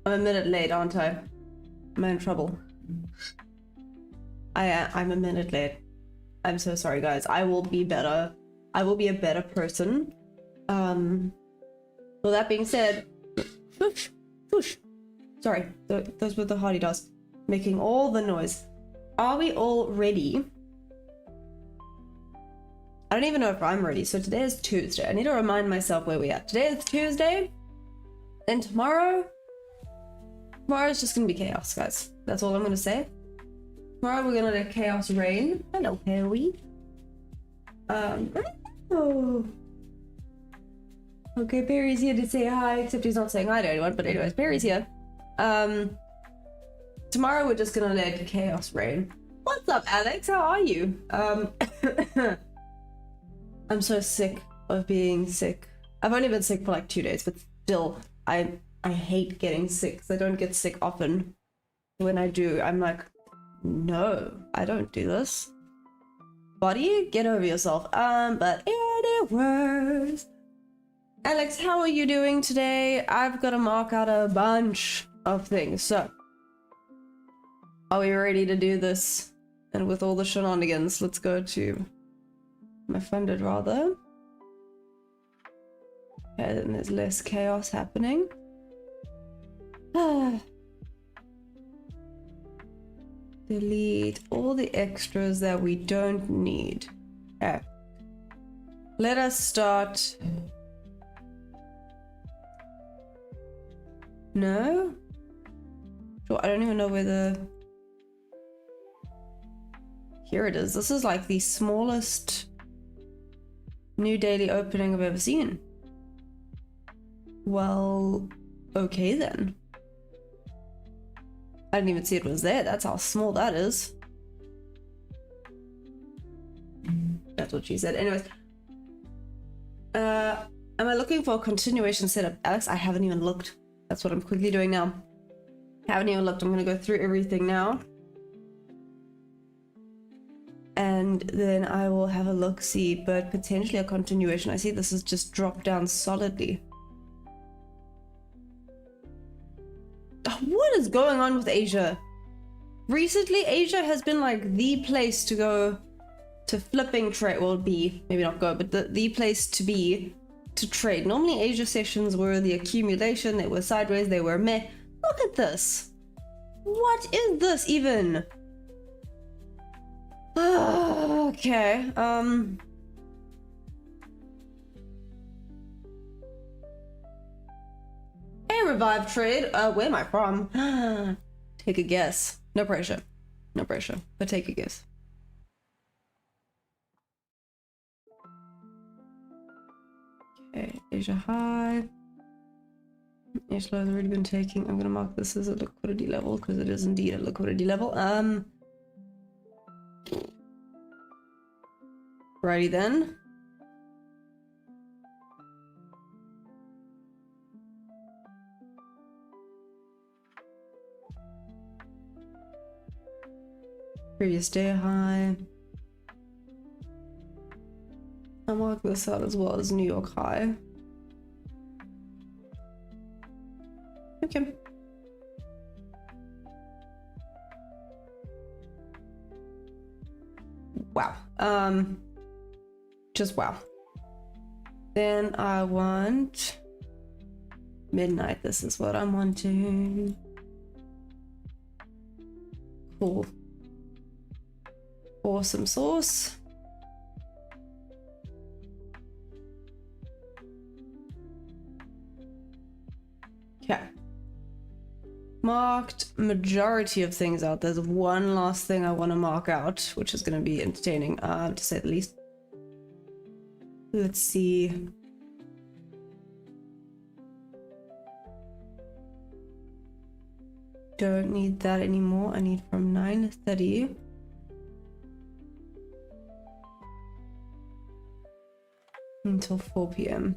I'm a minute late, aren't I? Am I in trouble? I'm a minute late. I'm so sorry, guys. I will be better. I will be a better person. Well, that being said, whoosh, whoosh. Sorry, those were the hardy does making all the noise. Are we all ready? I don't even know if I'm ready. So today is Tuesday. I need to remind myself where we are. Today is Tuesday. And tomorrow's just gonna be chaos, guys. That's all I'm gonna say. Tomorrow we're gonna let chaos reign. Hello, Harry. Oh. Okay, Barry's here to say hi, except he's not saying hi to anyone, but anyways, Barry's here. Tomorrow we're just gonna let chaos reign. What's up, Alex? How are you? I'm so sick of being sick. I've only been sick for like 2 days, but still, I hate getting sick because I don't get sick often. When I do, I'm like, no, I don't do this. Body, get over yourself. But anyways, Alex, how are you doing today? I've got to mark out a bunch of things. So, are we ready to do this? And with all the shenanigans, let's go to my funded rather. Okay, then there's less chaos happening. Delete all the extras that we don't need. Okay. Let us start. No? Sure, I don't even know where the... Here it is. This is like the smallest new daily opening I've ever seen. Well, okay then. I didn't even see it was there. That's how small that is. That's what she said. Anyways. Am I looking for a continuation setup? Alex, I haven't even looked. That's what I'm quickly doing now. Haven't even looked. I'm going to go through everything now. And then I will have a look-see, but potentially a continuation. I see this has just dropped down solidly. What is going on with Asia? Recently, Asia has been like the place to go to flipping trade. Well, be, maybe not go, but the place to be to trade. Normally, Asia sessions were the accumulation. They were sideways. They were meh. Look at this. What is this even? Okay. Hey, revive trade. Where am I from? Take a guess. No pressure. No pressure. But take a guess. Okay, Asia high. Asia low has already been taking. I'm gonna mark this as a liquidity level because it is indeed a liquidity level. Righty then. Previous day high. I'll mark this out as well as New York high. Okay. Wow. Just wow. Then I want midnight. This is what I'm wanting. Cool. Awesome sauce. Okay. Marked majority of things out. There's one last thing I want to mark out, which is going to be entertaining, to say the least. Let's see. Don't need that anymore. I need from 9:30 until 4 p.m.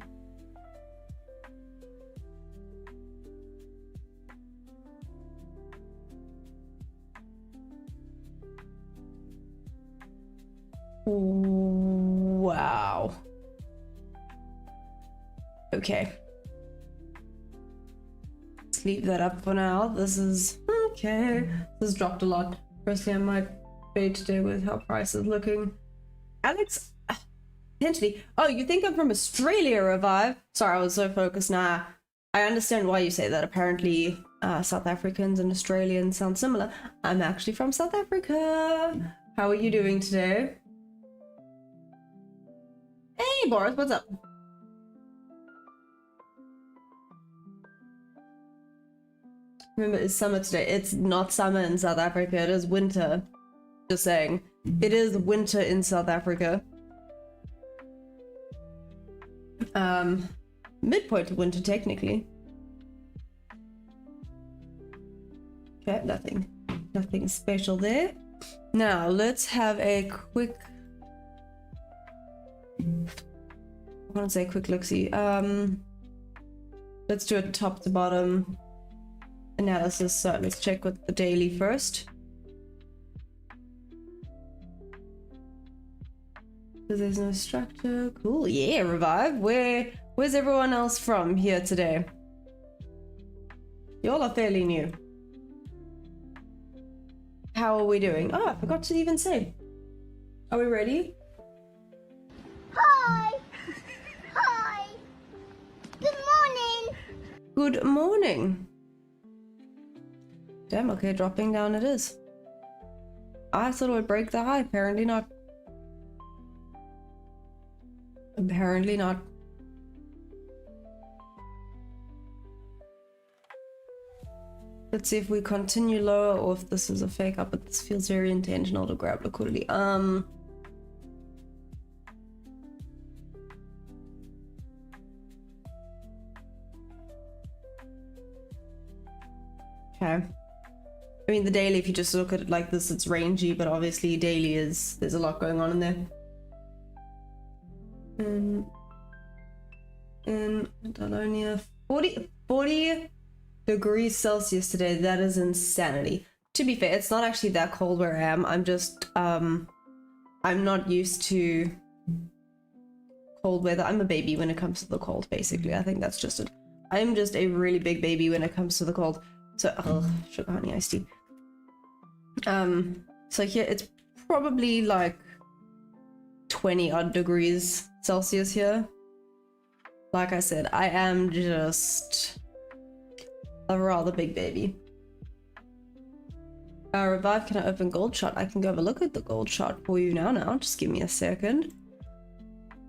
Wow. Okay. Just leave that up for now. This is okay. This has dropped a lot. Firstly, I might fade today with how price is looking. Alex, potentially. Oh, you think I'm from Australia, Revive? Sorry, I was so focused. Nah, I understand why you say that. Apparently, South Africans and Australians sound similar. I'm actually from South Africa. How are you doing today? Hey, Boris, what's up? Remember, it's summer today. It's not summer in South Africa. It is winter. Just saying. It is winter in South Africa. Midpoint of winter, technically. Okay, nothing special there. Now, let's have a quick... I want to say quick look-see. Let's do a top to bottom analysis. So let's check with the daily first. So there's no structure. Cool. Yeah, Revive. Where's everyone else from here today? Y'all are fairly new. How are we doing? Oh, I forgot to even say. Are we ready? Hi! Hi! Good morning! Good morning. Damn, okay, dropping down it is. I thought it would break the high, apparently not. Apparently not. Let's see if we continue lower or if this is a fake up, but this feels very intentional to grab liquidity. Okay. I mean, the daily, if you just look at it like this, it's rangy, but obviously daily is, there's a lot going on in there. In Catalonia, 40 degrees Celsius today. That is insanity. To be fair, it's not actually that cold where I am. I'm just, I'm not used to cold weather. I'm a baby when it comes to the cold, basically. I think that's just it. I'm just a really big baby when it comes to the cold. So, sugar honey iced tea. So here it's probably like 20 odd degrees Celsius here. Like I said, I am just a rather big baby. Revive, can I open gold chart? I can go have a look at the gold chart for you now. Just give me a second.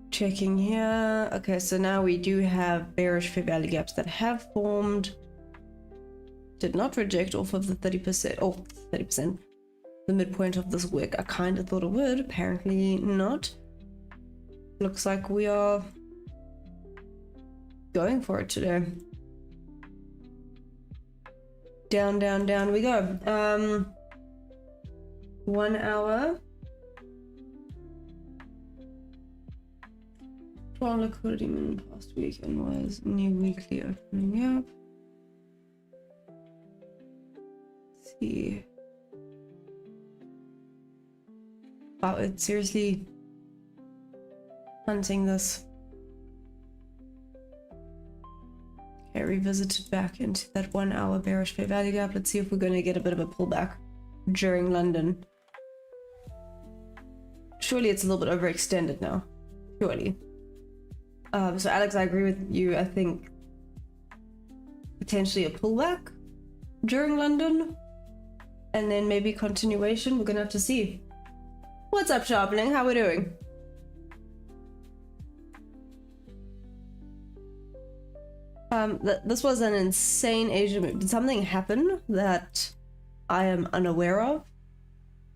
Checking here. Okay, so now we do have bearish fair value gaps that have formed. Did not reject off of the 30%. Oh, 30%. The midpoint of this wick. I kind of thought it would. Apparently not. Looks like we are going for it today. Down, down, down we go. 1 hour. Strong liquidity minimum past weekend was new weekly opening up. Let's see. Wow, it's seriously hunting this. Okay, revisited back into that 1 hour bearish fair value gap. Let's see if we're going to get a bit of a pullback during London. Surely it's a little bit overextended now. Surely. So Alex, I agree with you. I think potentially a pullback during London, and then maybe continuation. We're gonna have to see. What's up, Sharpening? How we doing? This was an insane Asia move. Did something happen that I am unaware of?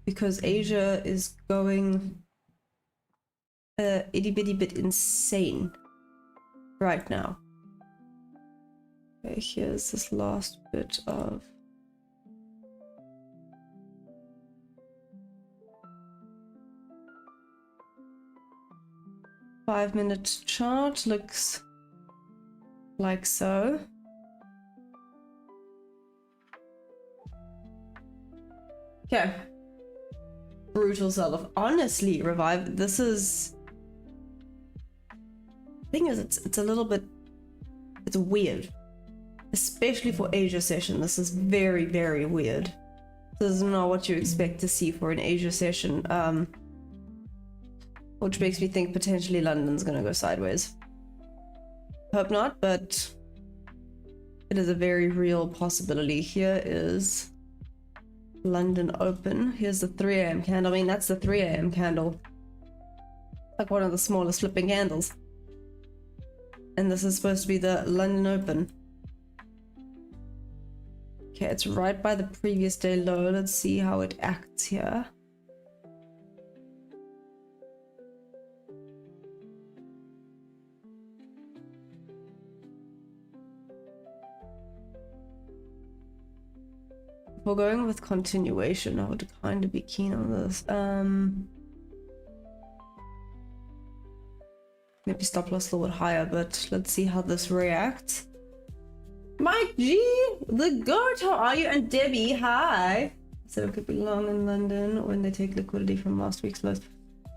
Because Asia is going a itty bitty bit insane right now. Okay, here's this last bit of five-minute chart. Looks like so. Okay. Brutal sell-off. Honestly, Revive, this is... Thing is, it's a little bit... It's weird. especially for Asia session. This is very, very weird. This is not what you expect to see for an Asia session, which makes me think potentially London's gonna go sideways. Hope not, but it is a very real possibility. Here is London open. Here's the 3 a.m. candle. I mean, that's the 3 a.m. candle. Like one of the smallest flipping candles. And this is supposed to be the London open. Okay, it's right by the previous day low. Let's see how it acts here. If we're going with continuation, I would kind of be keen on this. Maybe stop loss a little bit higher, but let's see how this reacts. Mike G, the goat, how are you? And Debbie, hi. So it could be long in London when they take liquidity from last week's lows.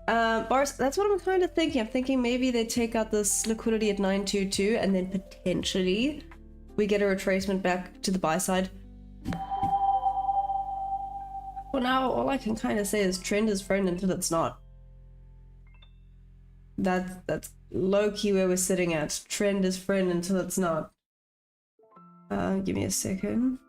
Boris, that's what I'm kind of thinking. I'm thinking maybe they take out this liquidity at 922 and then potentially we get a retracement back to the buy side. For now, all I can kind of say is trend is friend until it's not. That's low-key where we're sitting at. Trend is friend until it's not. Give me a second.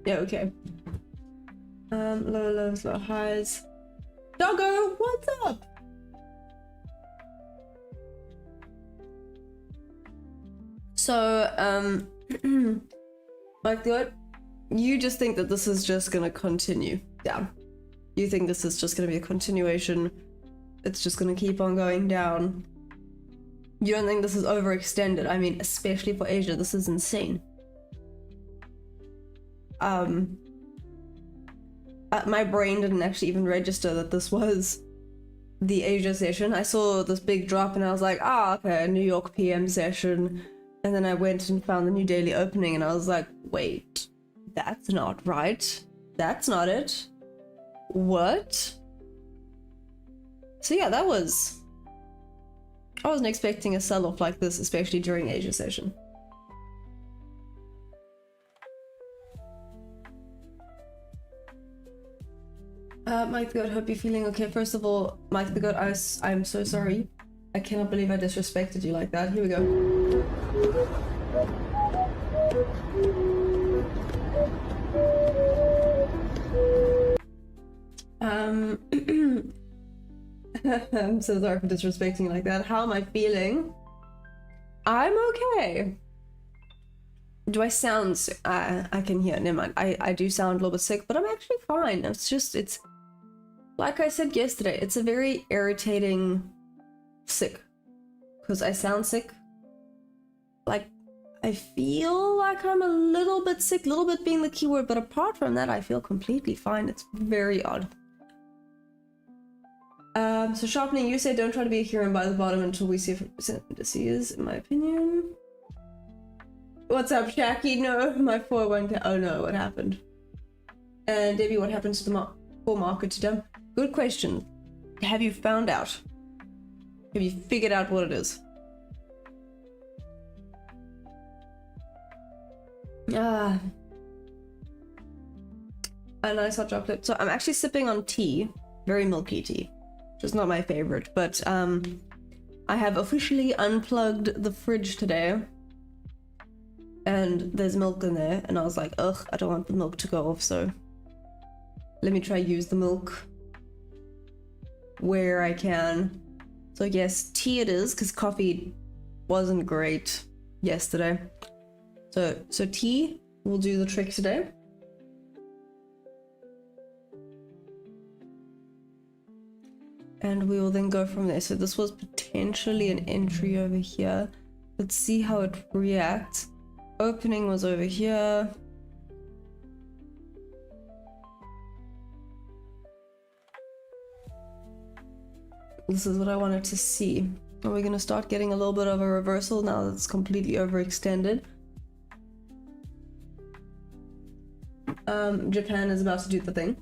Yeah, okay. Low lows, low highs. Doggo, what's up? So, like, what? You just think that this is just gonna continue down. You think this is just gonna be a continuation. It's just gonna keep on going down. You don't think this is overextended. I mean, especially for Asia, this is insane. My brain didn't actually even register that this was the Asia session. I saw this big drop and I was like, okay, New York PM session. And then I went and found the new daily opening and I was like, wait, that's not right. That's not it. What? So yeah, I wasn't expecting a sell-off like this, especially during Asia session. Mike the Goat, hope you're feeling okay. First of all, Mike the Goat, I'm so sorry. I cannot believe I disrespected you like that. Here we go. I'm so sorry for disrespecting you like that. How am I feeling? I'm okay. Do I sound I can hear, never mind. I do sound a little bit sick, but I'm actually fine. It's like I said yesterday, it's a very irritating sick. Because I sound sick. Like, I feel like I'm a little bit sick, little bit being the keyword, but apart from that, I feel completely fine. It's very odd. So sharpening, you say don't try to be a hero by the bottom until we see if indices, in my opinion. What's up, Shaki? No, my 401k. Oh no, what happened? And Debbie, what happens to the bull market today? Good question. Have you found out? Have you figured out what it is? A nice hot chocolate. So I'm actually sipping on tea, very milky tea, which is not my favorite, but I have officially unplugged the fridge today. And there's milk in there, and I was like, ugh, I don't want the milk to go off, so let me try use the milk where I can. So yes, tea it is, because coffee wasn't great yesterday. So tea will do the trick today. And we will then go from there. So this was potentially an entry over here. Let's see how it reacts. Opening was over here. This is what I wanted to see. Are we gonna start getting a little bit of a reversal now that it's completely overextended? Japan is about to do the thing.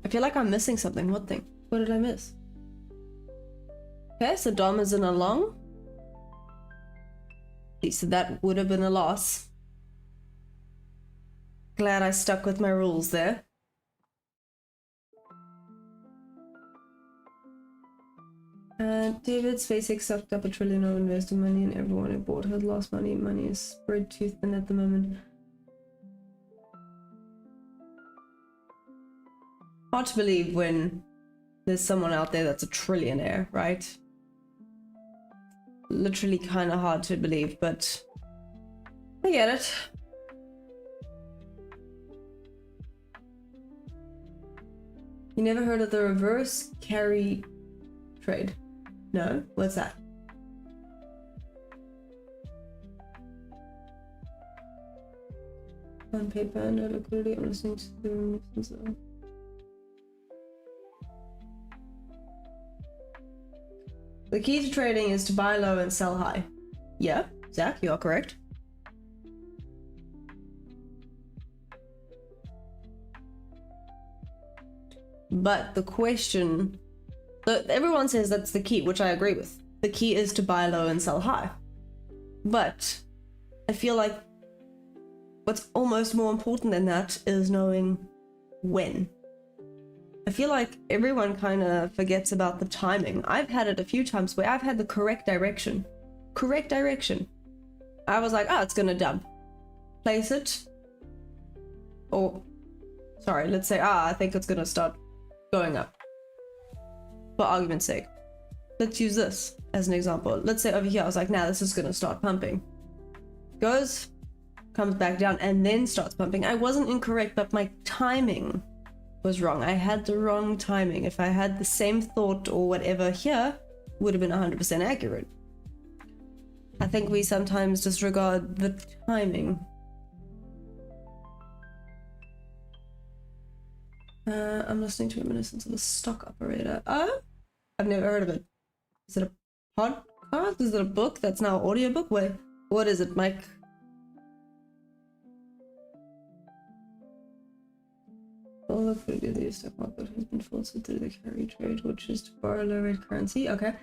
I feel like I'm missing something. What thing? What did I miss? Okay, so Dom is in a long. So that would have been a loss. Glad I stuck with my rules there. David, SpaceX sucked up $1 trillion of investor money and everyone who bought has lost money. Money is spread too thin at the moment. Hard to believe when there's someone out there that's a trillionaire, right? Literally kind of hard to believe, but I get it. You never heard of the reverse carry trade? No? What's that? On paper, no liquidity. I'm listening to the remixes. The key to trading is to buy low and sell high. Yeah, Zach, you are correct. But the question, everyone says that's the key, which I agree with. The key is to buy low and sell high. But I feel like what's almost more important than that is knowing when. I feel like everyone kind of forgets about the timing. I've had it a few times where I've had the correct direction. Correct direction. I was like, oh, it's gonna dump. Place it. Or, sorry, let's say, I think it's gonna start going up. For argument's sake. Let's use this as an example. Let's say over here, I was like, nah, this is gonna start pumping. Goes, comes back down, and then starts pumping. I wasn't incorrect, but my timing was wrong. I had the wrong timing. If I had the same thought or whatever here, would have been 100% accurate. I think we sometimes disregard the timing. I'm listening to Reminiscence of a Stock Operator. Oh, I've never heard of it. Is it a podcast? Is it a book that's now an audiobook? Wait, what is it, Mike? All liquidity of the stock market has been forced through the carry trade, which is to borrow low rate currency. Okay.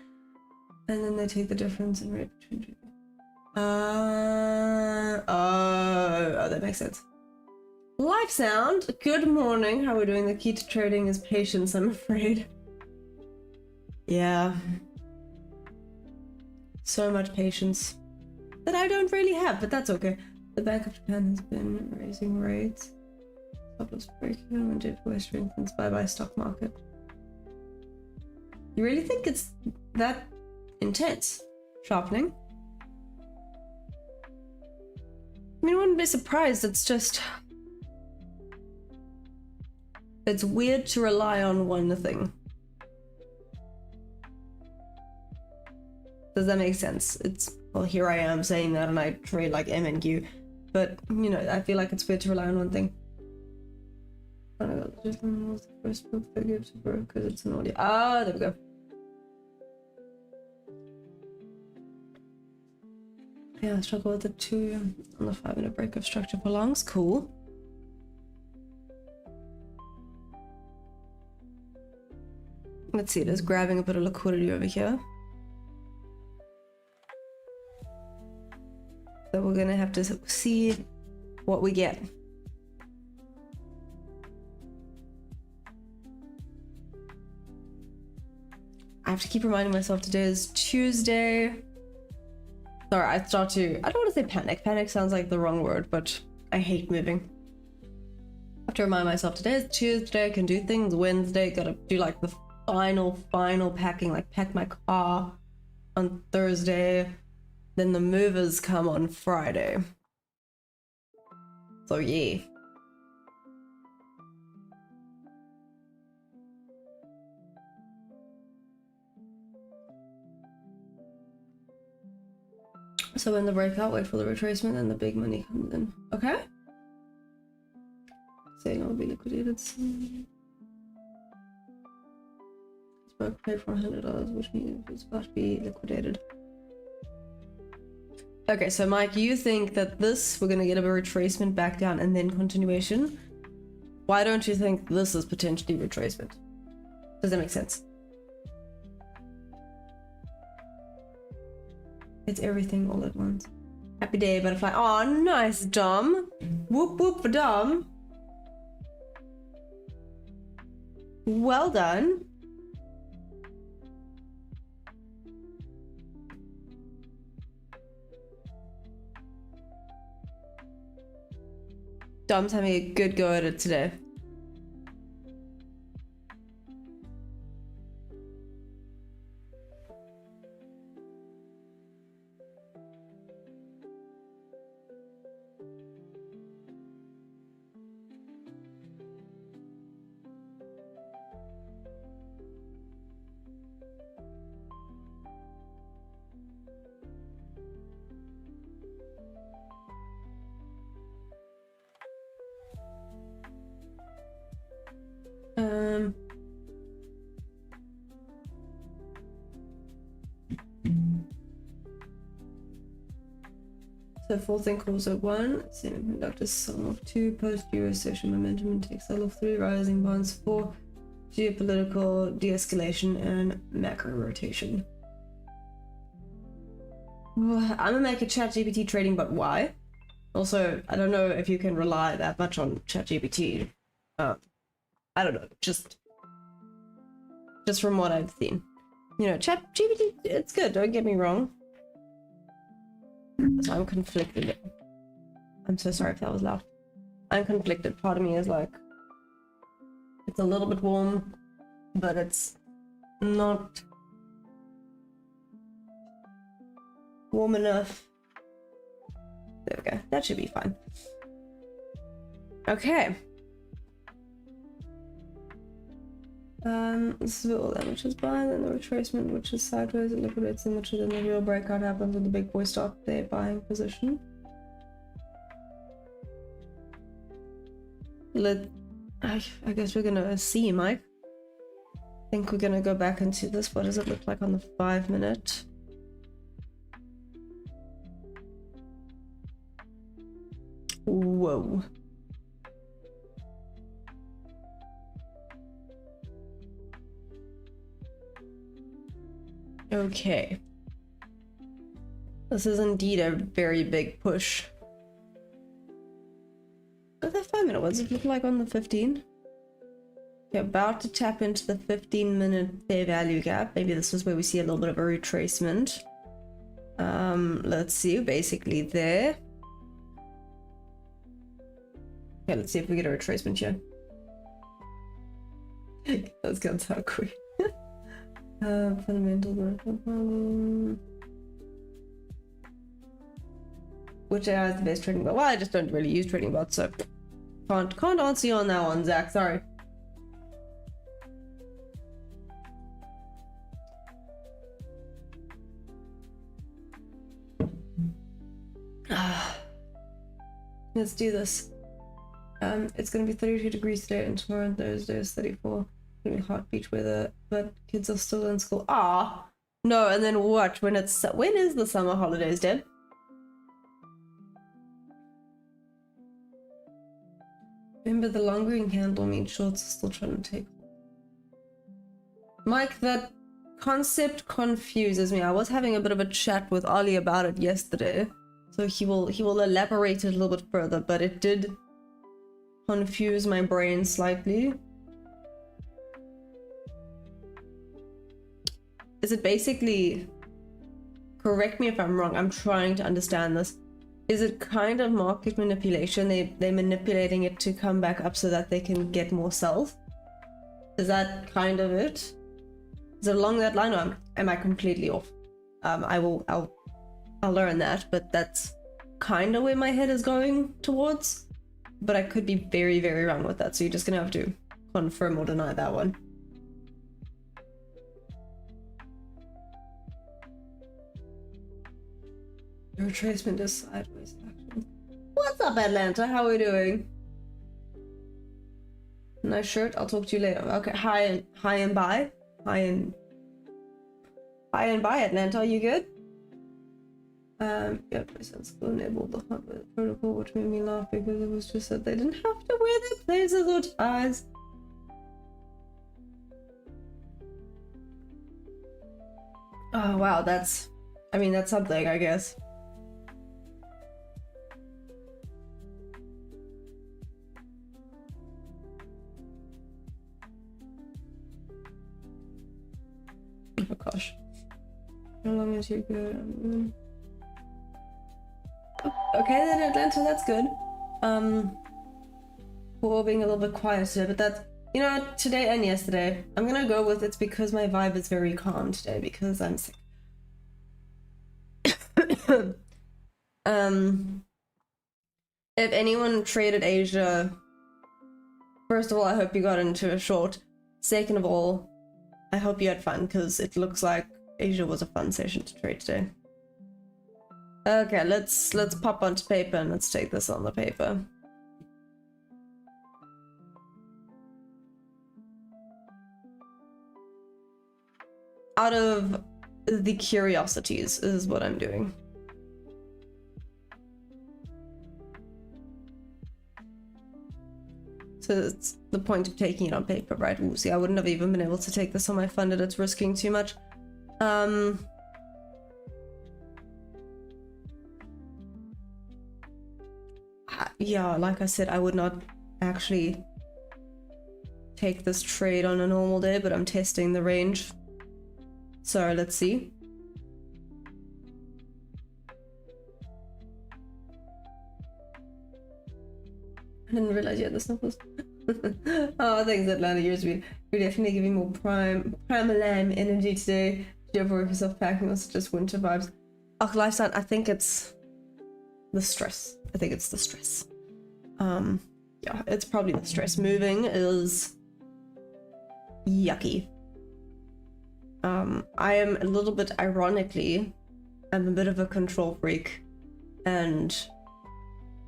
And then they take the difference in rate between. Oh, that makes sense. Live sound. Good morning. How are we doing? The key to trading is patience, I'm afraid. Yeah. So much patience that I don't really have, but that's okay. The Bank of Japan has been raising rates. Stop-loss breaking when JPY strengthens. Bye-bye stock market. You really think it's that intense? Sharpening? I mean, I wouldn't be surprised. It's just... it's weird to rely on one thing. Does that make sense? It's... well, here I am saying that and I trade like MNQ. But, you know, I feel like it's weird to rely on one thing. Oh my god, was the first book that gives a birth because it's an audio. Ah, there we go. Yeah, I struggle with the 2 on the 5-minute break of structure prolongs. Cool. Let's see, it is grabbing a bit of liquidity over here. So we're gonna have to see what we get. I have to keep reminding myself today is Tuesday. Sorry, I don't want to say panic. Panic sounds like the wrong word, but I hate moving. I have to remind myself today is Tuesday, I can do things Wednesday, gotta do like the final packing, like pack my car on Thursday, then the movers come on Friday. So yeah. So when the breakout, wait for the retracement and the big money comes in. Okay. Saying I'll be liquidated soon. Spoke paid for $100, which means it's about to be liquidated. Okay, so Mike, you think that this, we're gonna get a retracement back down and then continuation. Why don't you think this is potentially retracement? Does that make sense? It's everything all at once. Happy day, butterfly. Oh, nice, Dom. Whoop whoop for Dom. Well done. Dom's having a good go at it today. So full thing calls at 1, semiconductor sell off 2, post-Euro session momentum and tech sell off 3, rising bonds 4, geopolitical de-escalation and macro rotation. I'm gonna make a ChatGPT trading, but why? Also, I don't know if you can rely that much on ChatGPT. I don't know, just from what I've seen. You know, ChatGPT, it's good, don't get me wrong. So I'm conflicted. I'm so sorry if that was loud. I'm conflicted. Part of me is like, it's a little bit warm, but it's not warm enough. There we go. That should be fine. Okay. This is all that which is buying, then the retracement, which is sideways, it liquidates them, which is then the real breakout happens with the big boy stock, their buying position. I guess we're gonna see, Mike. I think we're gonna go back into this. What does it look like on the 5-minute? Whoa. Okay. This is indeed a very big push. But the 5-minute, what does it look like on the 15? Okay, about to tap into the 15-minute fair value gap. Maybe this is where we see a little bit of a retracement. Let's see, basically there. Okay, let's see if we get a retracement here. That's gone so quick. Fundamental. Which AI is the best trading bot? Well, I just don't really use trading bots, so can't answer you on that one, Zach. Sorry. Let's do this. It's gonna be 32 degrees today, and tomorrow and Thursday is 34. It's gonna be hot beach weather, but kids are still in school. Ah, no. And then what? When is the summer holidays, Deb? Remember, the long green candle means shorts are still trying to take. Mike, that concept confuses me. I was having a bit of a chat with Ali about it yesterday, so he will elaborate it a little bit further, but it did confuse my brain slightly. Is it basically, correct me if I'm wrong, I'm trying to understand this. Is it kind of market manipulation? They're manipulating it to come back up so that they can get more sales? Is that kind of it? Is it along that line, or am I completely off? I'll learn that, but that's kind of where my head is going towards. But I could be very, very wrong with that, so you're just gonna have to confirm or deny that one. The retracement is sideways action. What's up, Atlanta? How are we doing? Nice shirt. I'll talk to you later. Okay. Hi and bye. Hi and bye, Atlanta. Are you good? Yeah, presence school enabled the hardware protocol, which made me laugh because it was just that they didn't have to wear their blazers or ties. Oh wow, that's something, I guess. Oh gosh. How long is you good? Okay then, Atlanta, that's good. For being a little bit quiet today, but that's, you know, today and yesterday. I'm gonna go with it's because my vibe is very calm today because I'm sick. If anyone traded Asia, first of all, I hope you got into a short. Second of all, I hope you had fun because it looks like Asia was a fun session to trade today. Okay, let's pop onto paper and let's take this on the paper. Out of the curiosities is what I'm doing. So it's the point of taking it on paper, right? Ooh, see, I wouldn't have even been able to take this on my funded. It's risking too much. Yeah, like I said, I would not actually take this trade on a normal day, but I'm testing the range. So let's see. I didn't realize you had the snuffles. Oh, thanks, Atlanta. You're definitely giving more primal energy today. Do you ever work yourself packing or is it just winter vibes? Oh, lifestyle, I think it's the stress. I think it's the stress. Yeah, it's probably the stress. Moving is yucky. I am a little bit, ironically, I'm a bit of a control freak, and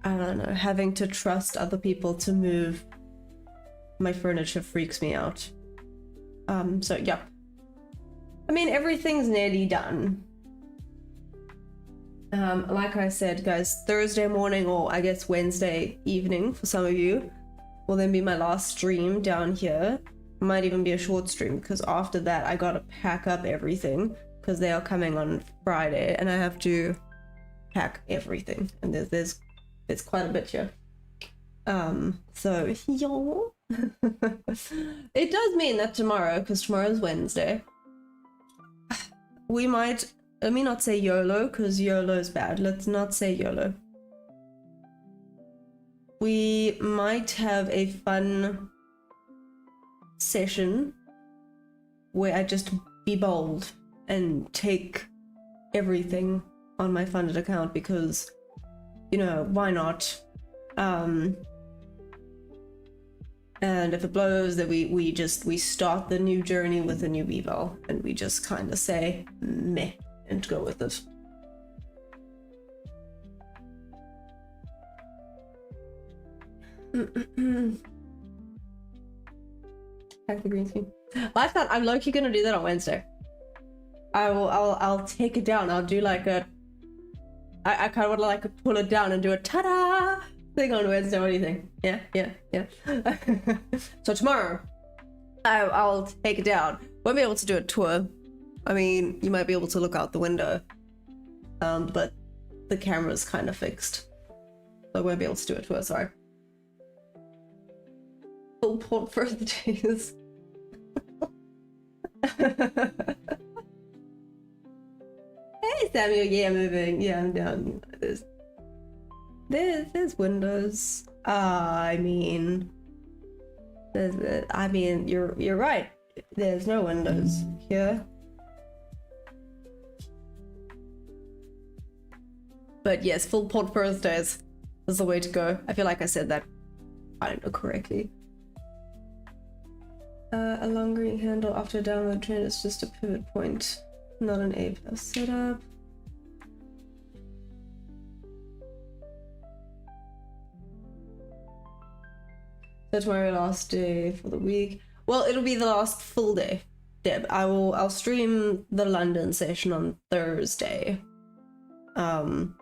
I don't know, having to trust other people to move my furniture freaks me out. So yeah. I mean, everything's nearly done. Like I said, guys, Thursday morning, or I guess Wednesday evening for some of you, will then be my last stream down here. Might even be a short stream because after that I gotta pack up everything because they are coming on Friday and I have to pack everything, and there's quite a bit here. So yo. It does mean that tomorrow, because tomorrow's Wednesday, we might, let me not say YOLO because YOLO is bad. Let's not say YOLO. We might have a fun session where I just be bold and take everything on my funded account because, you know, why not? And if it blows, then we start the new journey with a new eval and we just kind of say meh and go with it. Hack the green screen. Like that, I'm low-key gonna do that on Wednesday. I'll take it down. I'll do like a, I kind of want to like pull it down and do a ta-da thing on Wednesday. What do you think? Yeah. So tomorrow, I'll take it down. Won't be able to do a tour. I mean, you might be able to look out the window, but the camera's kind of fixed, so I won't be able to do a tour. Sorry. Full port for the days. Hey Samuel, yeah, moving. Yeah, I'm down. There's windows. I mean, you're right. There's no windows here. But yes, full port Thursdays is the way to go. I feel like I said that, I don't know, correctly. A long green handle after a downward trend is just a pivot point, not an A+ setup. So tomorrow, last day for the week. Well, it'll be the last full day, Deb. I'll stream the London session on Thursday. So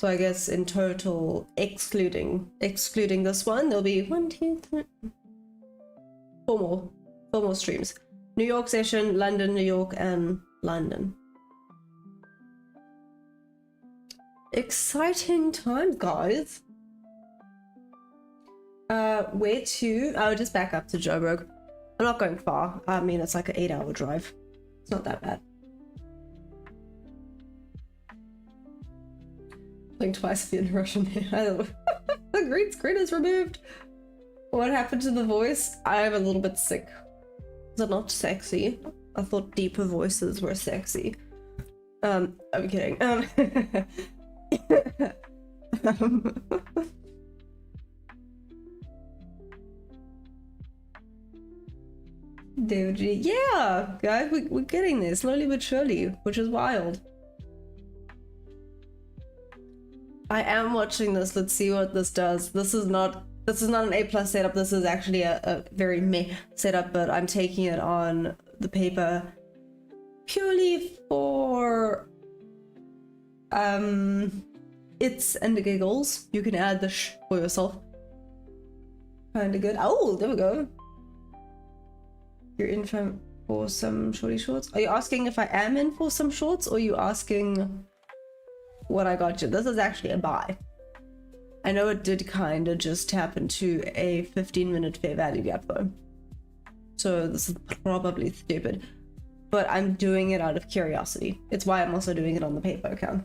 I guess in total, excluding this one, there'll be 1, 2, 3, 4 more streams. New York session, London, New York, and London. Exciting times, guys. Where to? I'll just back up to Joburg. I'm not going far. I mean, it's like an 8-hour drive. It's not that bad. Playing twice in Russian. The green screen is removed. What happened to the voice? I'm a little bit sick. Is it not sexy? I thought deeper voices were sexy. I'm kidding. Dude, yeah, guys, we're getting there slowly but surely, which is wild. I am watching this. Let's see what this does. This is not an A+ setup. This is actually a very meh setup, but I'm taking it on the paper purely for it's and the giggles. You can add the sh for yourself. Kinda good. Oh, there we go. You're in for some shorty shorts. Are you asking if I am in for some shorts, or are you asking what I got you? This is actually a buy. I know it did kind of just tap into a 15-minute fair value gap though, so this is probably stupid, but I'm doing it out of curiosity. It's why I'm also doing it on the paper account.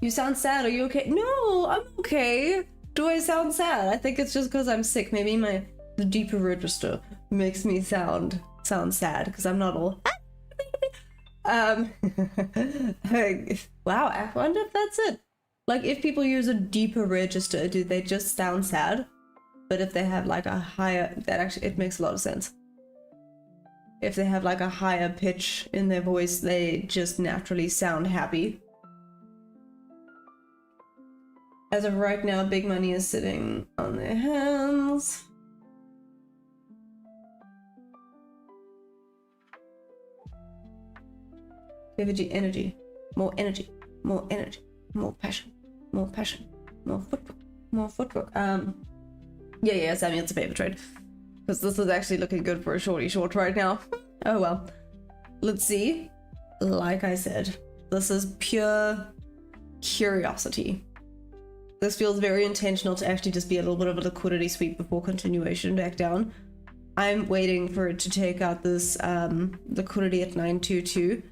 You sound sad. Are you okay? No, I'm okay. Do I sound sad? I think it's just because I'm sick. Maybe the deeper register makes me sound sad because I'm not all wow, I wonder if that's it. Like, if people use a deeper register, do they just sound sad? But if they have like a higher, it makes a lot of sense. If they have like a higher pitch in their voice, they just naturally sound happy. As of right now, big money is sitting on their hands. Energy, more energy, more energy, more passion, more passion, more footwork, more footwork. Yeah, Sammy, it's a paper trade. Because this is actually looking good for a shorty short right now. Oh well. Let's see. Like I said, this is pure curiosity. This feels very intentional to actually just be a little bit of a liquidity sweep before continuation back down. I'm waiting for it to take out this liquidity at 922.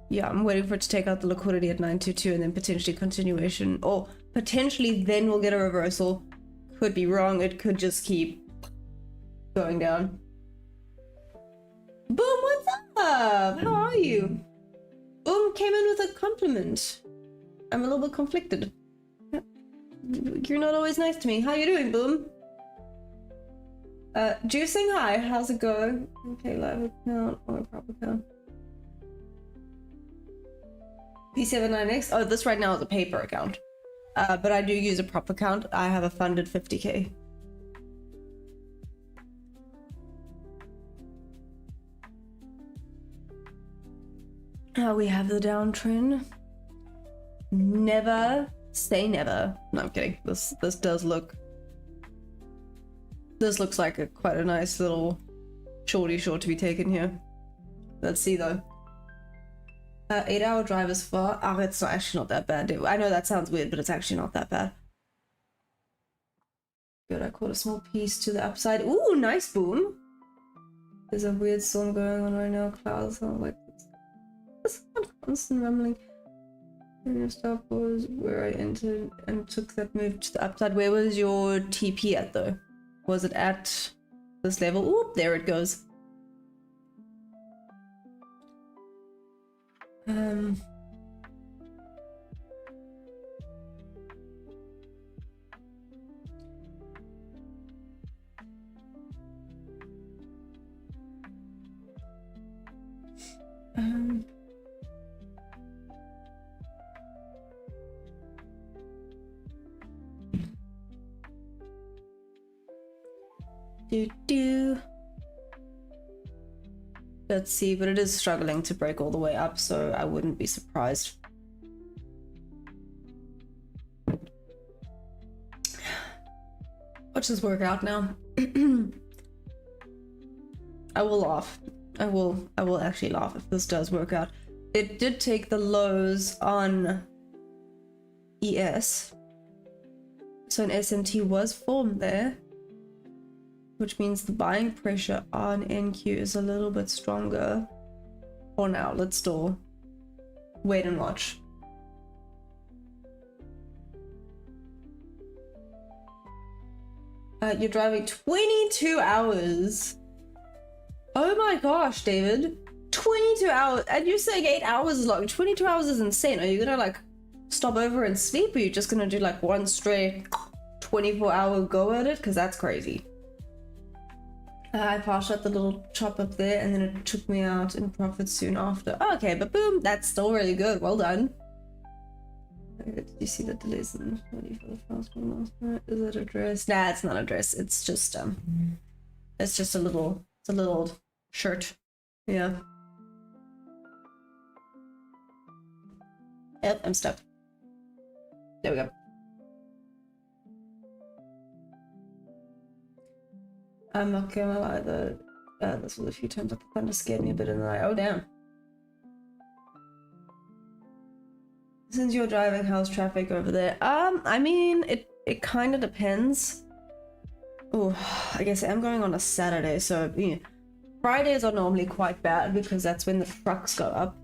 Yeah, I'm waiting for it to take out the liquidity at 922 and then potentially continuation, or potentially then we'll get a reversal. Could be wrong. It could just keep going down. Boom, what's up? How are you? Boom came in with a compliment. I'm a little bit conflicted. You're not always nice to me. How you doing, Boom? Juicing, hi. How's it going? Okay, live account or a proper account. P79X. Oh, this right now is a paper account. But I do use a prop account. I have a funded 50k. We have the downtrend. Never say never. No, I'm kidding. This does look. This looks like quite a nice little shorty short to be taken here. Let's see though. 8-hour drive is far. Oh, it's actually not that bad. I know that sounds weird, but it's actually not that bad. Good, I caught a small piece to the upside. Ooh, nice, Boom. There's a weird storm going on right now. Clouds are like this constant rumbling. And your stop was where I entered and took that move to the upside. Where was your TP at though? Was it at this level? Ooh, there it goes. Let's see, but it is struggling to break all the way up, so I wouldn't be surprised. Watch this work out now. I will laugh. I will actually laugh if this does work out. It did take the lows on ES. So an SMT was formed there, which means the buying pressure on NQ is a little bit stronger. For now, let's still wait and watch. You're driving 22 hours. Oh my gosh, David. 22 hours. And you're saying 8 hours is long. 22 hours is insane. Are you gonna like stop over and sleep? Or are you just gonna do like one straight 24-hour go at it? Because that's crazy. I passed out the little chop up there and then it took me out in profit soon after. Oh, okay, but boom, that's still really good. Well done. Did you see the delays in for the fast one last night? Is it a dress? Nah, it's not a dress. It's just a little shirt. Yeah. Yep, I'm stuck. There we go. I'm not gonna lie, this was a few times that the thunder scared me a bit in the night. Oh damn. Since you're driving, how's traffic over there? I mean, it kind of depends. Oh, I guess I'm going on a Saturday, so you know, Fridays are normally quite bad because that's when the trucks go up.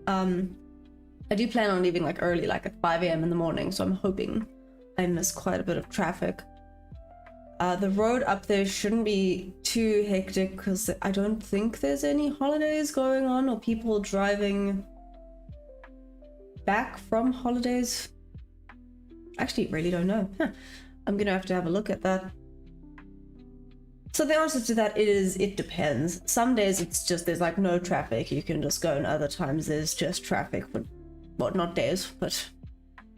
I do plan on leaving like early, like at 5 a.m. in the morning, so I'm hoping I miss quite a bit of traffic. The road up there shouldn't be too hectic because I don't think there's any holidays going on or people driving back from holidays. Actually, really don't know. I'm gonna have to have a look at that. So the answer to that is it depends. Some days it's just there's like no traffic, you can just go, and other times there's just traffic, but well, not days, but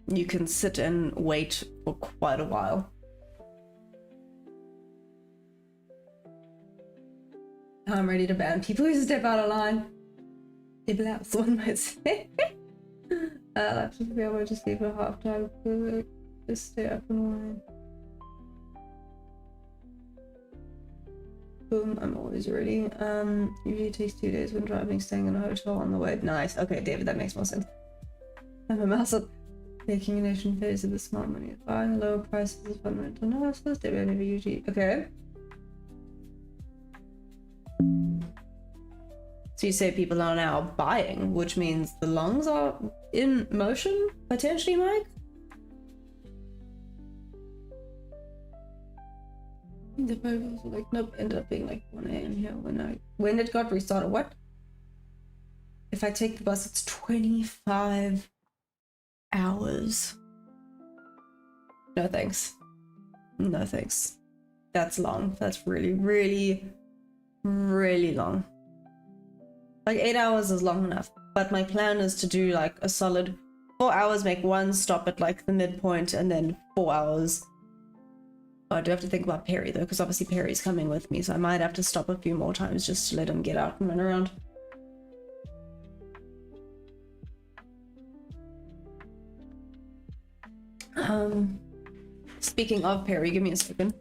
you can sit and wait for quite a while. I'm ready to ban people who step out of line. If that's one might say. Lapse to be able to sleep at halftime. Just stay up and wine. Boom, I'm always ready. Usually takes 2 days when driving, staying in a hotel on the way. Nice. Okay, David, that makes more sense. I'm a massive taking a nation phase of the smart money. Buying lower prices is fundamental analysis. They will never usually. Okay. So you say people are now buying, which means the longs are in motion, potentially, Mike? The photos were like, nope, ended up being like 1 a.m. here when it got restarted. What? If I take the bus, it's 25 hours. No thanks. No thanks. That's long. That's really, really, really long. Like 8 hours is long enough, but my plan is to do like a solid 4 hours, make one stop at like the midpoint, and then 4 hours. Oh, I do have to think about Perry though, because obviously Perry's coming with me, so I might have to stop a few more times just to let him get out and run around. Speaking of Perry, give me a second.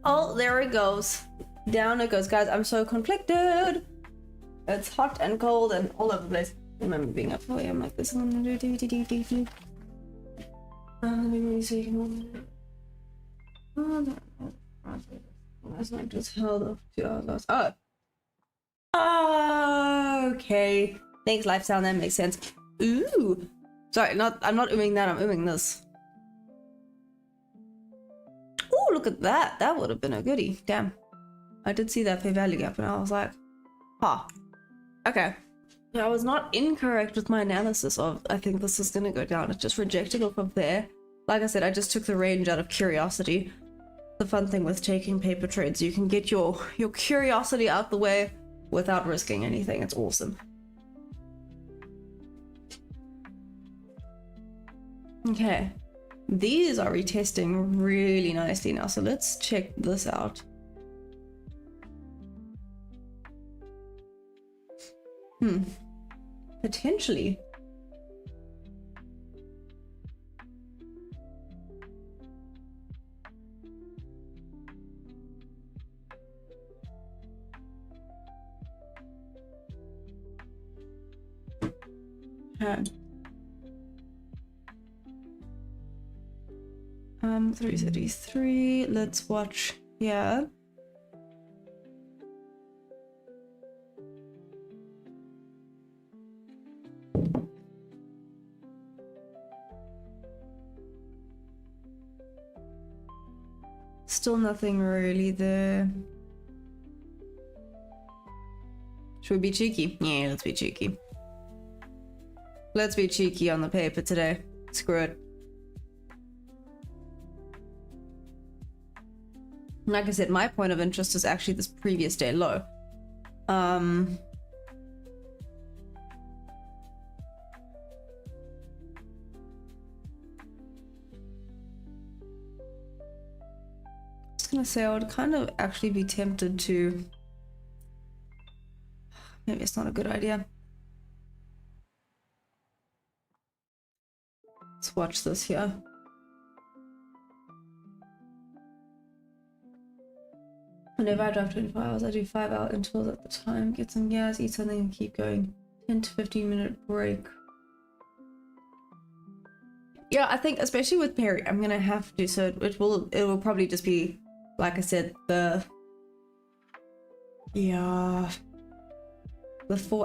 Oh, there it goes. Down it goes, guys. I'm so conflicted. It's hot and cold and all over the place. I remember being up for I'm like this. I'm gonna do. Let me really see. That's not just held off 2 hours last. Oh. Okay. Thanks, lifestyle. That makes sense. Ooh. Sorry, I'm not ooming that. I'm ooming this. Oh, look at that. That would have been a goodie. Damn. I did see that fair value gap and I was like, huh. Okay. Yeah, I was not incorrect with my analysis of I think this is gonna go down. It just rejected off of there. Like I said, I just took the range out of curiosity. The fun thing with taking paper trades, you can get your curiosity out the way without risking anything. It's awesome. Okay. These are retesting really nicely now, so let's check this out. Potentially. Okay. 333. Let's watch here. Still nothing really there. Should we be cheeky? Yeah, let's be cheeky. Let's be cheeky on the paper today. Screw it. Like I said, my point of interest is actually this previous day low. Just gonna say I would kind of actually be tempted to. Maybe it's not a good idea. Let's watch this here. Whenever I drive 24 hours, I do 5-hour intervals at the time, get some gas, eat something, and keep going. 10 to 15-minute break. Yeah, I think especially with Perry, I'm gonna have to. So it will probably just be, like I said, the 4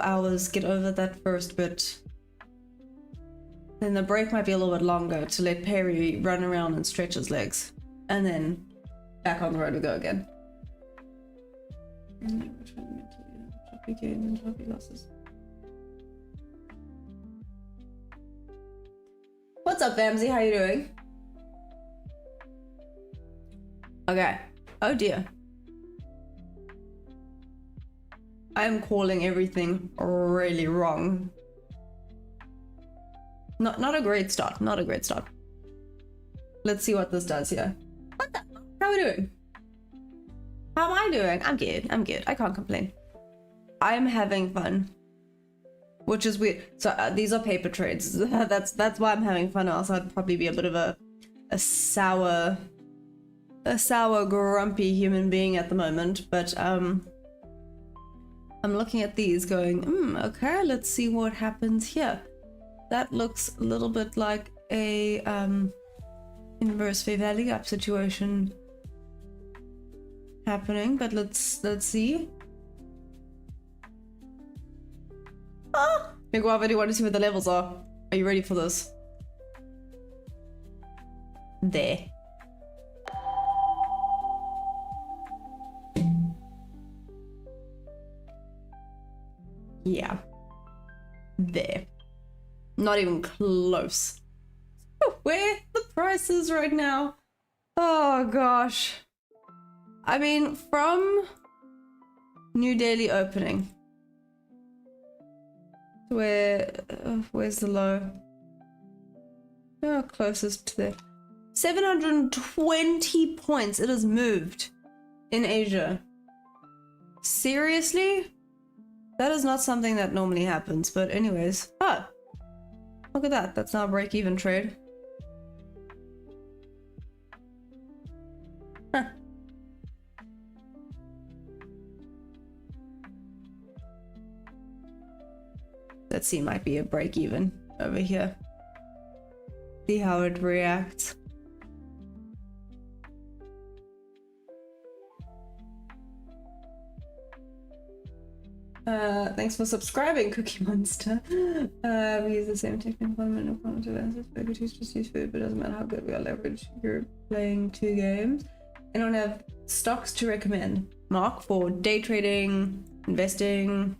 hours. Get over that first bit. Then the break might be a little bit longer to let Perry run around and stretch his legs, and then back on the road we go again. Choppy gains and choppy losses. What's up, Vamsy? How you doing? Okay. Oh dear. I am calling everything really wrong. Not a great start. Not a great start. Let's see what this does here. What the? How are we doing? How am I doing? I'm good. I'm good. I can't complain. I'm having fun, which is weird. So these are paper trades. that's why I'm having fun. Else I'd probably be a bit of a sour, grumpy human being at the moment. But I'm looking at these, going, okay. Let's see what happens here. That looks a little bit like a inverse fair value gap situation happening, but let's see. Big Wav, I do want to see what the levels are. Are you ready for this? There. Yeah. There. Not even close. Where the price is right now. Oh gosh. I mean, from new daily opening, where's the low? Oh, closest to there. 720 points. It has moved in Asia. Seriously? That is not something that normally happens, but anyways. Oh, look at that. That's now a break-even trade. Huh. Let's see, might be a break even over here. See how it reacts. Thanks for subscribing, Cookie Monster. We use the same technique fundamental cognitive answers. Focus just use food, but it doesn't matter how good we are leverage. You're playing 2 games. I don't have stocks to recommend. Mark, for day trading, investing.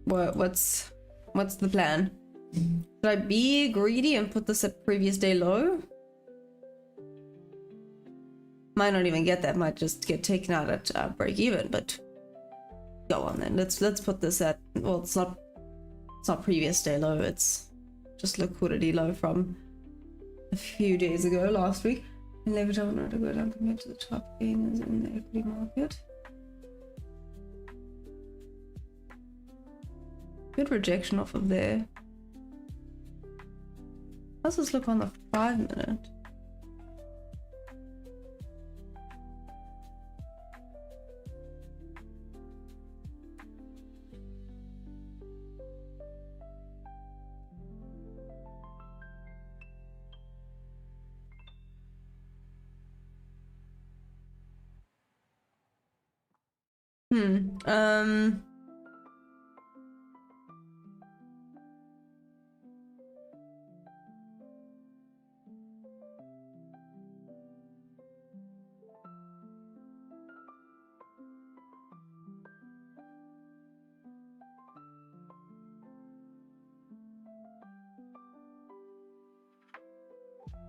What's the plan? Should I be greedy and put this at previous day low? Might not even get that, might just get taken out at break even, but go on then. Let's put this at, well, it's not previous day low, it's just liquidity low from a few days ago, last week. And leverage I would not to go down compared to the top gainers in the equity market. Good rejection off of there. How's this look on the 5 minute?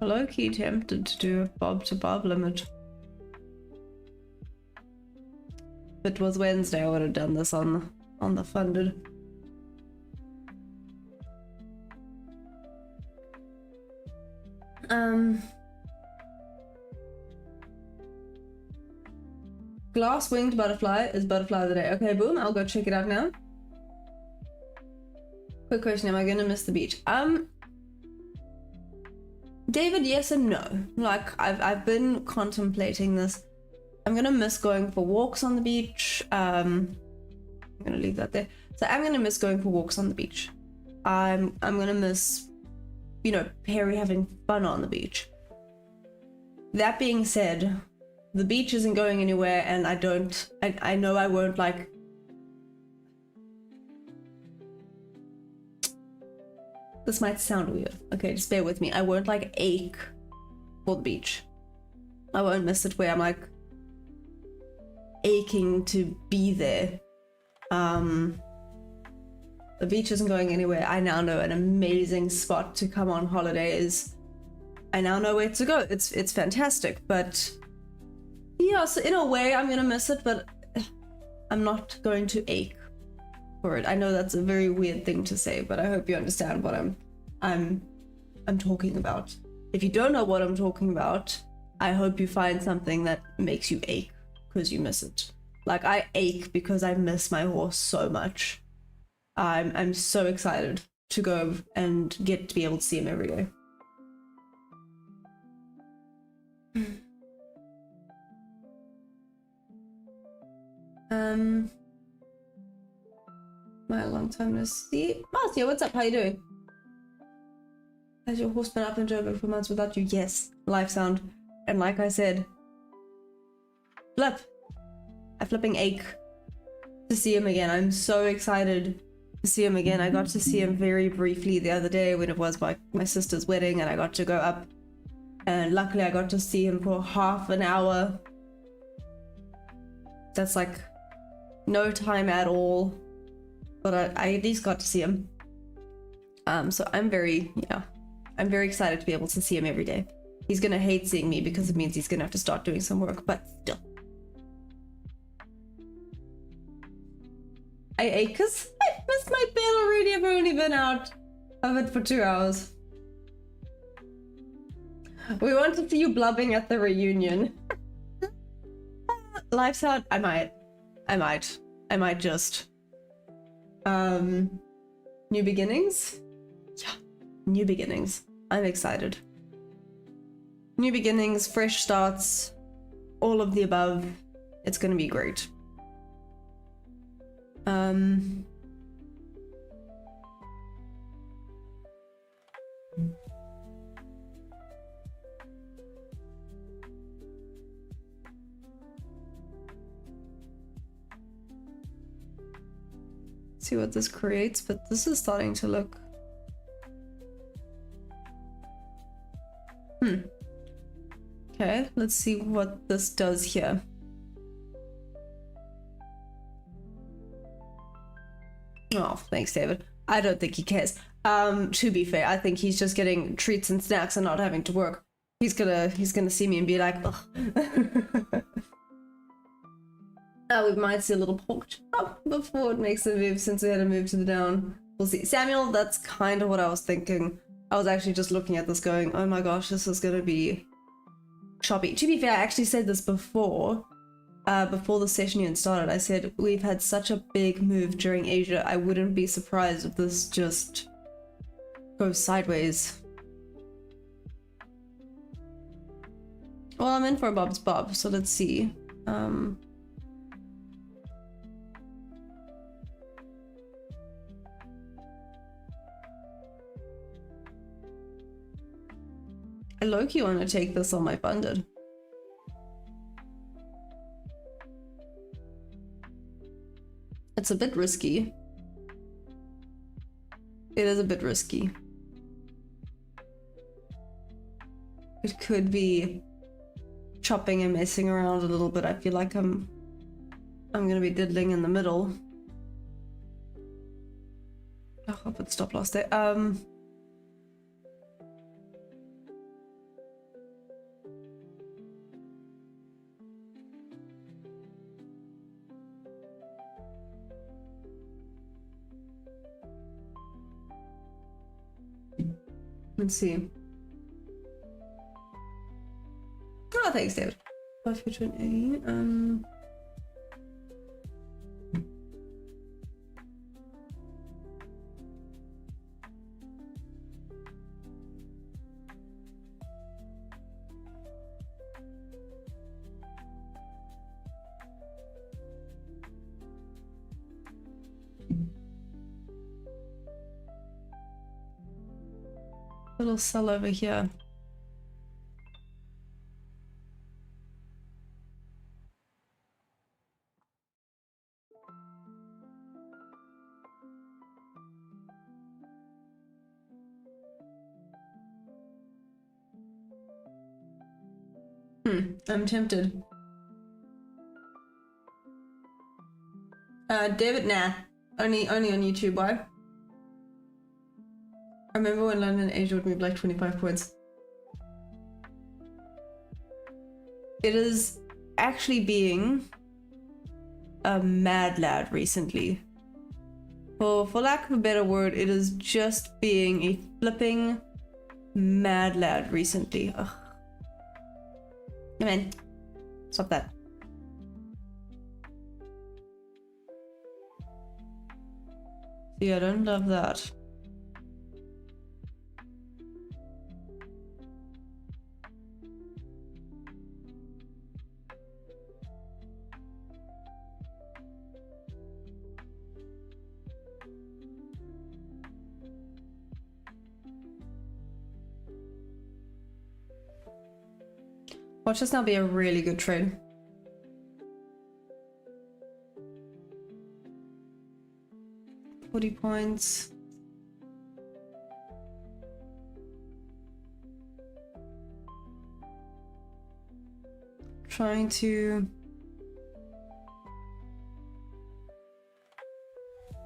Low-key tempted to do a bob to bob limit. If it was Wednesday, I would have done this on the funded. Glass winged butterfly is butterfly of the day. Okay, boom, I'll go check it out now. Quick question, am I gonna miss the beach? David, yes and no. Like, I've been contemplating this. I'm gonna miss going for walks on the beach. I'm gonna leave that there. So I'm gonna miss going for walks on the beach. I'm gonna miss, you know, Perry having fun on the beach. That being said, the beach isn't going anywhere, and I know I won't, like, this might sound weird. Okay, just bear with me. I won't, like, ache for the beach. I won't miss it where I'm, like, aching to be there. The beach isn't going anywhere. I now know an amazing spot to come on holiday is. I now know where to go. It's fantastic, but yeah, so in a way I'm gonna miss it, but I'm not going to ache for it. I know that's a very weird thing to say, but I hope you understand what I'm talking about. If you don't know what I'm talking about, I hope you find something that makes you ache because you miss it. Like, I ache because I miss my horse so much. I'm so excited to go and get to be able to see him every day. My long time no see. Marcia, what's up? How you doing? Has your horse been up in Joburg for months without you? Yes. Life sound. And like I said, flip. I flipping ache to see him again. I'm so excited to see him again. I got to see him very briefly the other day when it was my sister's wedding, and I got to go up, and luckily I got to see him for half an hour. That's like no time at all, but I at least got to see him. So I'm very excited to be able to see him every day. He's gonna hate seeing me because it means he's gonna have to start doing some work, but still. I ate because I missed my bell already. I've only been out of it for 2 hours. We want to see you blubbing at the reunion. Life's out. I might just. New beginnings? Yeah, new beginnings. I'm excited. New beginnings, fresh starts, all of the above. It's gonna be great. See what this creates, but this is starting to look... Okay, let's see what this does here. Oh, thanks, David. I don't think he cares. To be fair, I think he's just getting treats and snacks and not having to work. He's gonna see me and be like, ugh. We might see a little pork chop before it makes a move, since we had a move to the down. We'll see. Samuel, that's kind of what I was thinking. I was actually just looking at this going, oh my gosh, this is gonna be choppy. To be fair, I actually said this before the session even started. I said we've had such a big move during Asia. I wouldn't be surprised if this just goes sideways. Well, I'm in for a Bob's Bob, so let's see. I low-key want to take this on my funded. It's a bit risky. It is a bit risky. It could be chopping and messing around a little bit. I feel like I'm gonna be diddling in the middle. Oh, I'll put stop loss there. Let's see. Oh, thanks, David. A. Little cell over here. I'm tempted. David, nah. Only on YouTube. Why? I remember when London Asia would move like 25 points. It is actually being a mad lad recently. For lack of a better word, it is just being a flipping mad lad recently. Ugh. Come in. Stop that. See, I don't love that. Watch this now be a really good trade. $40. Trying to...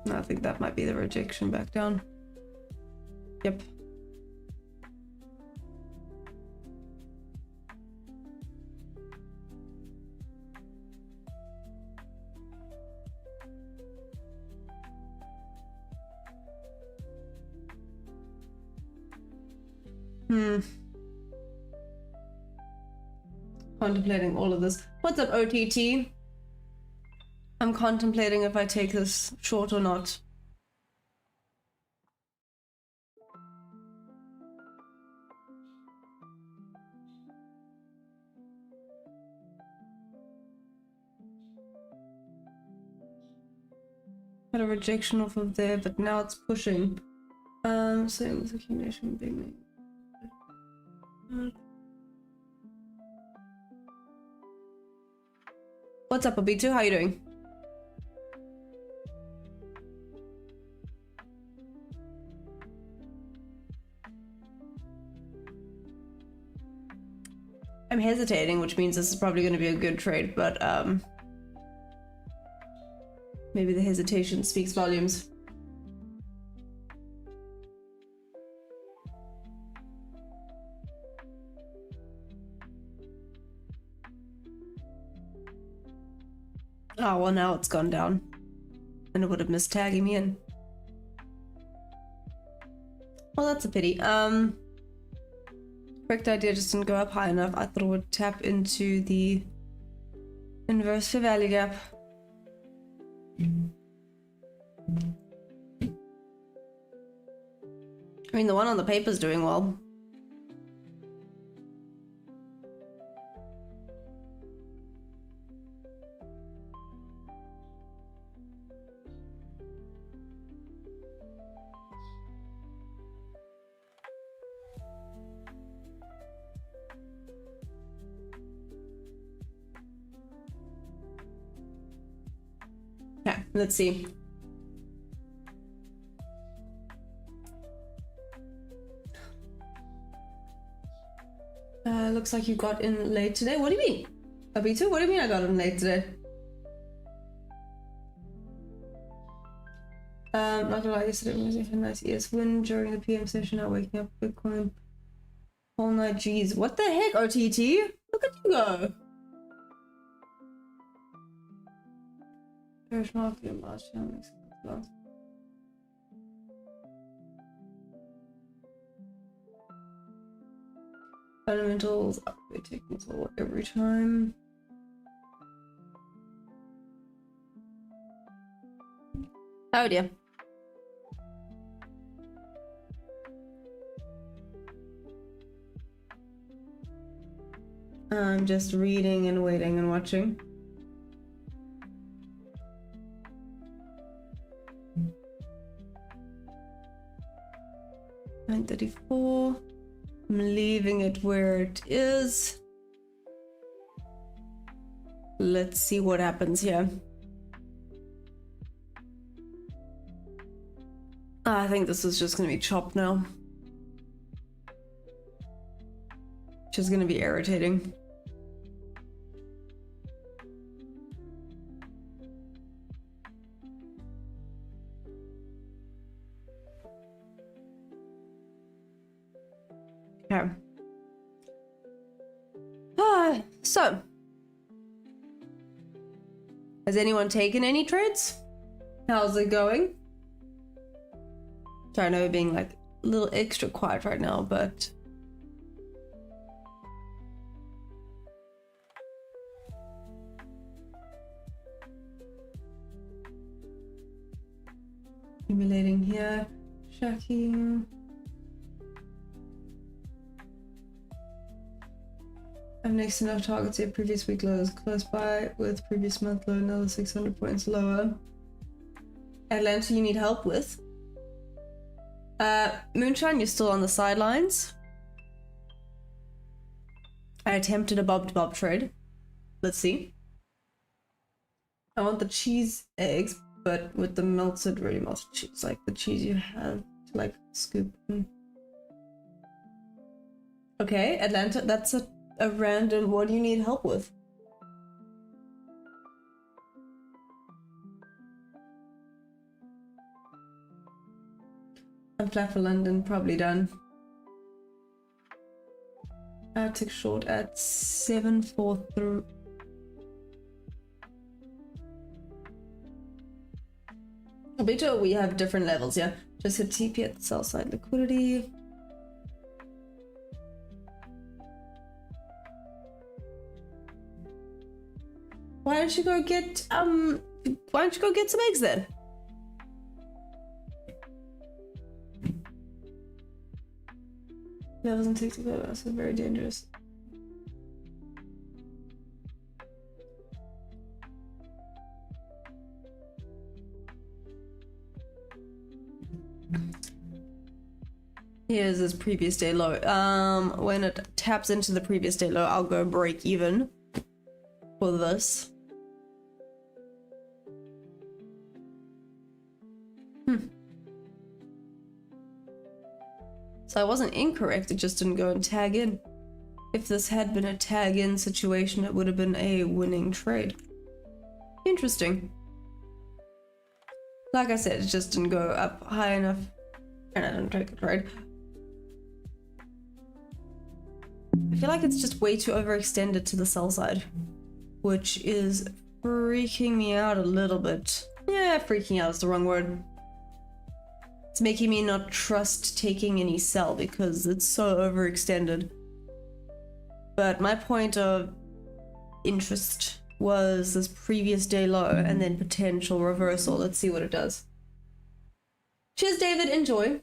I think that might be the rejection back down. Yep. Contemplating all of this. What's up, OTT? I'm contemplating if I take this short or not. Had a rejection off of there, but now it's pushing. Same with accumulation being made. What's up, Obito? How you doing? I'm hesitating, which means this is probably going to be a good trade, but maybe the hesitation speaks volumes. Oh, well, now it's gone down. And it would have missed tagging me in. Well, that's a pity. Correct idea just didn't go up high enough. I thought it would tap into the inverse fair value gap. I mean, the one on the paper's doing well. Okay, let's see. Looks like you got in late today. What do you mean? Abito, what do you mean I got in late today? Not gonna lie, yesterday was a nice ES win during the PM session. Now waking up Bitcoin all night. Jeez, what the heck, OTT? Look at you go. Bearish market in March. Fundamentals, upgrade technical every time. Oh dear. I'm just reading and waiting and watching. $9.34. I'm leaving it where it is. Let's see what happens here. I think this is just gonna be chopped now. Which is gonna be irritating. Okay. So, has anyone taken any trades? How's it going? Sorry, I know we're being like a little extra quiet right now, but accumulating here, checking. I'm next to enough targets here. Previous week lows close by with previous month low, another 600 points lower. Atlanta, you need help with. Moonshine, you're still on the sidelines. I attempted a bob to bob trade. Let's see. I want the cheese eggs, but with the melted, really melted cheese, like the cheese you have to like scoop in. Okay, Atlanta, that's a random. What do you need help with? I'm flat for London, probably done. I took short at 743. I bet we have different levels, yeah. Just hit TP at the sell side liquidity. Why don't you go get some eggs then? Levels and 65 are also very dangerous. Here's this previous day low. When it taps into the previous day low, I'll go break even for this. So I wasn't incorrect, it just didn't go and tag in. if this had been a tag-in situation, it would have been a winning trade. Interesting. Like I said, it just didn't go up high enough, and I didn't take a trade. I feel like it's just way too overextended to the sell side, which is freaking me out a little bit. Yeah, freaking out is the wrong word. It's making me not trust taking any sell because it's so overextended. But my point of interest was this previous day low and then potential reversal. Let's see what it does. Cheers, David. Enjoy.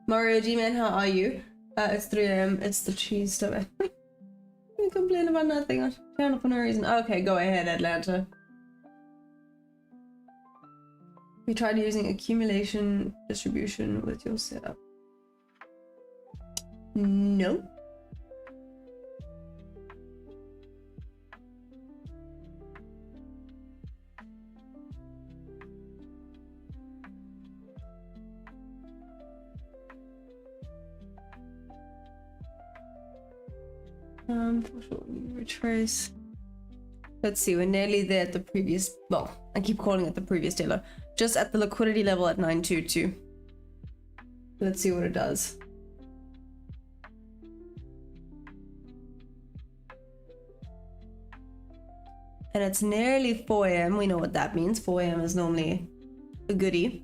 Mario G-Man, how are you? It's 3 AM. It's the cheese stuff. You complain about nothing. I turn up for no reason. Okay, go ahead, Atlanta. We tried using accumulation distribution with your setup. No. For sure, retrace. Let's see, we're nearly there at the previous, well, I keep calling it the previous day low. Just at the liquidity level at 922. Let's see what it does. And it's nearly 4 AM. We know what that means. 4 AM is normally a goodie.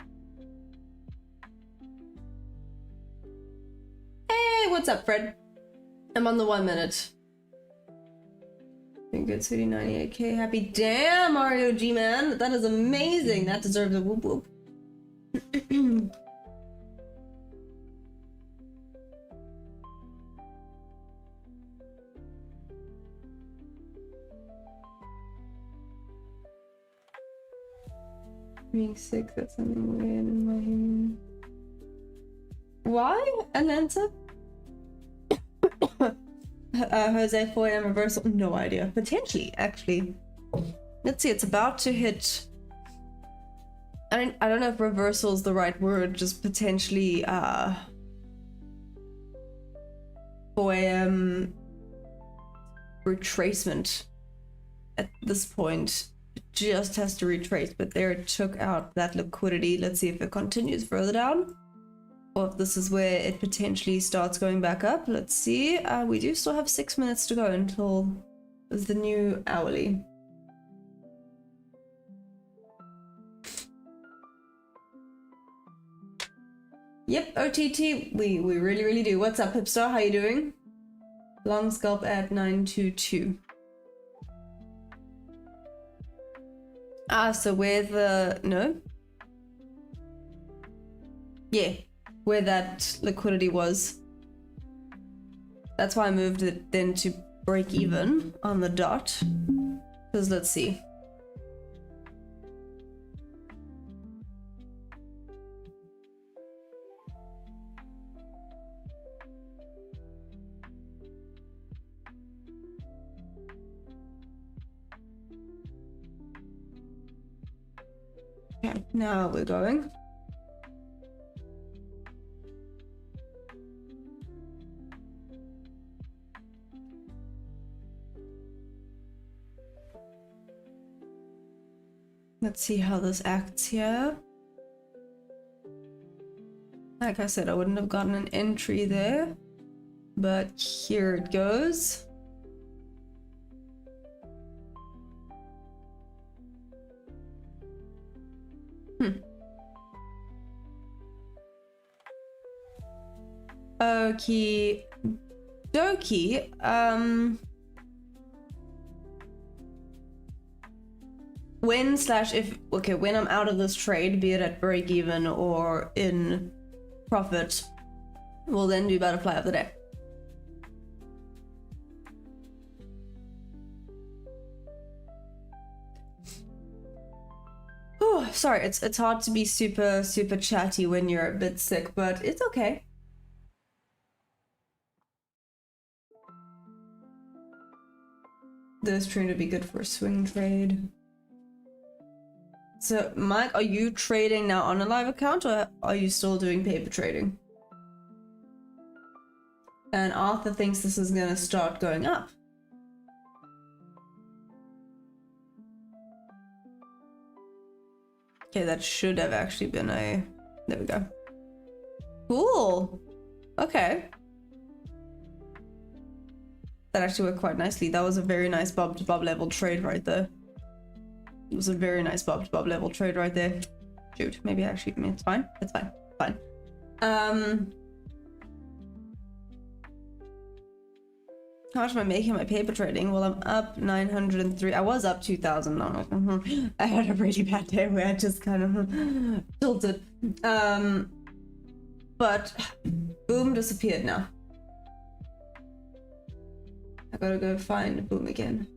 Hey, what's up, Fred? I'm on the 1 minute. Good City 98K. Happy damn, Mario G man. That is amazing. That deserves a whoop whoop. Being sick, that's something weird in my... Why, Atlanta? Jose 4 AM reversal, no idea. Potentially, actually. Let's see, it's about to hit... I don't know if reversal is the right word, just potentially 4 AM retracement at this point. It just has to retrace, but there it took out that liquidity. Let's see if it continues further down, or if this is where it potentially starts going back up. Let's see. We do still have 6 minutes to go until the new hourly. Yep, OTT, we really do. What's up, Hipstar? How you doing? Long scalp at 922. So where the... no? Yeah, where that liquidity was. That's why I moved it then to break even on the dot. Because let's see. Okay, now we're going. Let's see how this acts here. Like I said, I wouldn't have gotten an entry there, but here it goes. Okie dokie. When I'm out of this trade, be it at break even or in profit, we'll then do butterfly of the day. Oh, sorry, it's hard to be super chatty when you're a bit sick, but it's okay. This trade would be good for a swing trade. So, Mike, are you trading now on a live account or are you still doing paper trading? And Arthur thinks this is gonna start going up. Okay, that should have actually been a... There we go. Cool. Okay. That actually worked quite nicely. That was a very nice bob to bob level trade right there. It was a very nice bob to bob level trade right there. Shoot, maybe actually, it's fine. It's fine. Fine. How much am I making on my paper trading? Well, I'm up 903. I was up 2,000. I had a really bad day where I just kind of tilted. But boom disappeared now. I gotta go find boom again.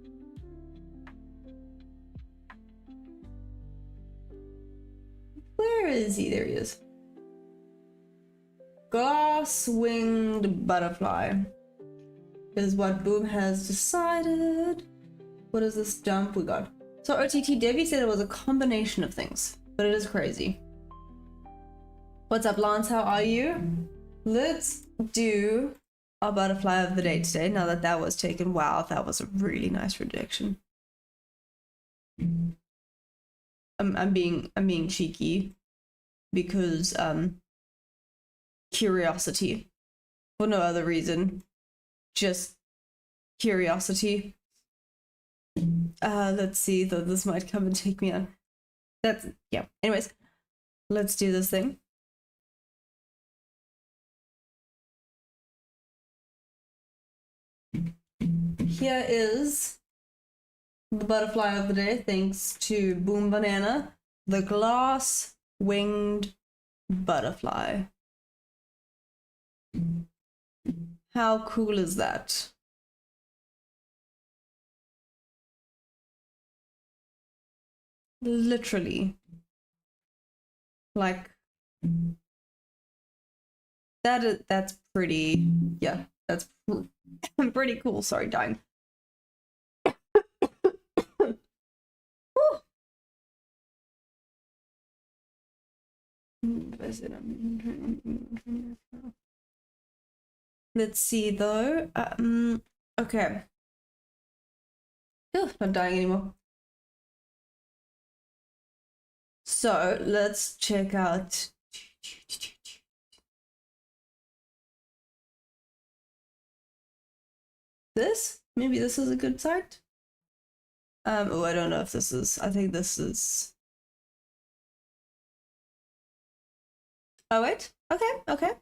Where is he? There he is. Glass-winged butterfly is what boom has decided. What is this dump we got? So OTT Debbie said it was a combination of things, but it is crazy. What's up, Lance? How are you? Let's do our butterfly of the day today. Now that that was taken, wow, that was a really nice rejection. I'm being cheeky because curiosity, for no other reason, just curiosity. Let's see, though this might come and take me on. That's, yeah. Anyways, let's do this thing. Here is the butterfly of the day, thanks to Boom Banana, the glass-winged butterfly. How cool is that? Literally. Like, that's pretty, yeah, that's pretty cool. Sorry, dying. Let's see though. Okay. Not dying anymore. So let's check out. This? Maybe this is a good site. Oh, I don't know if this is. I think this is. Oh wait. Okay.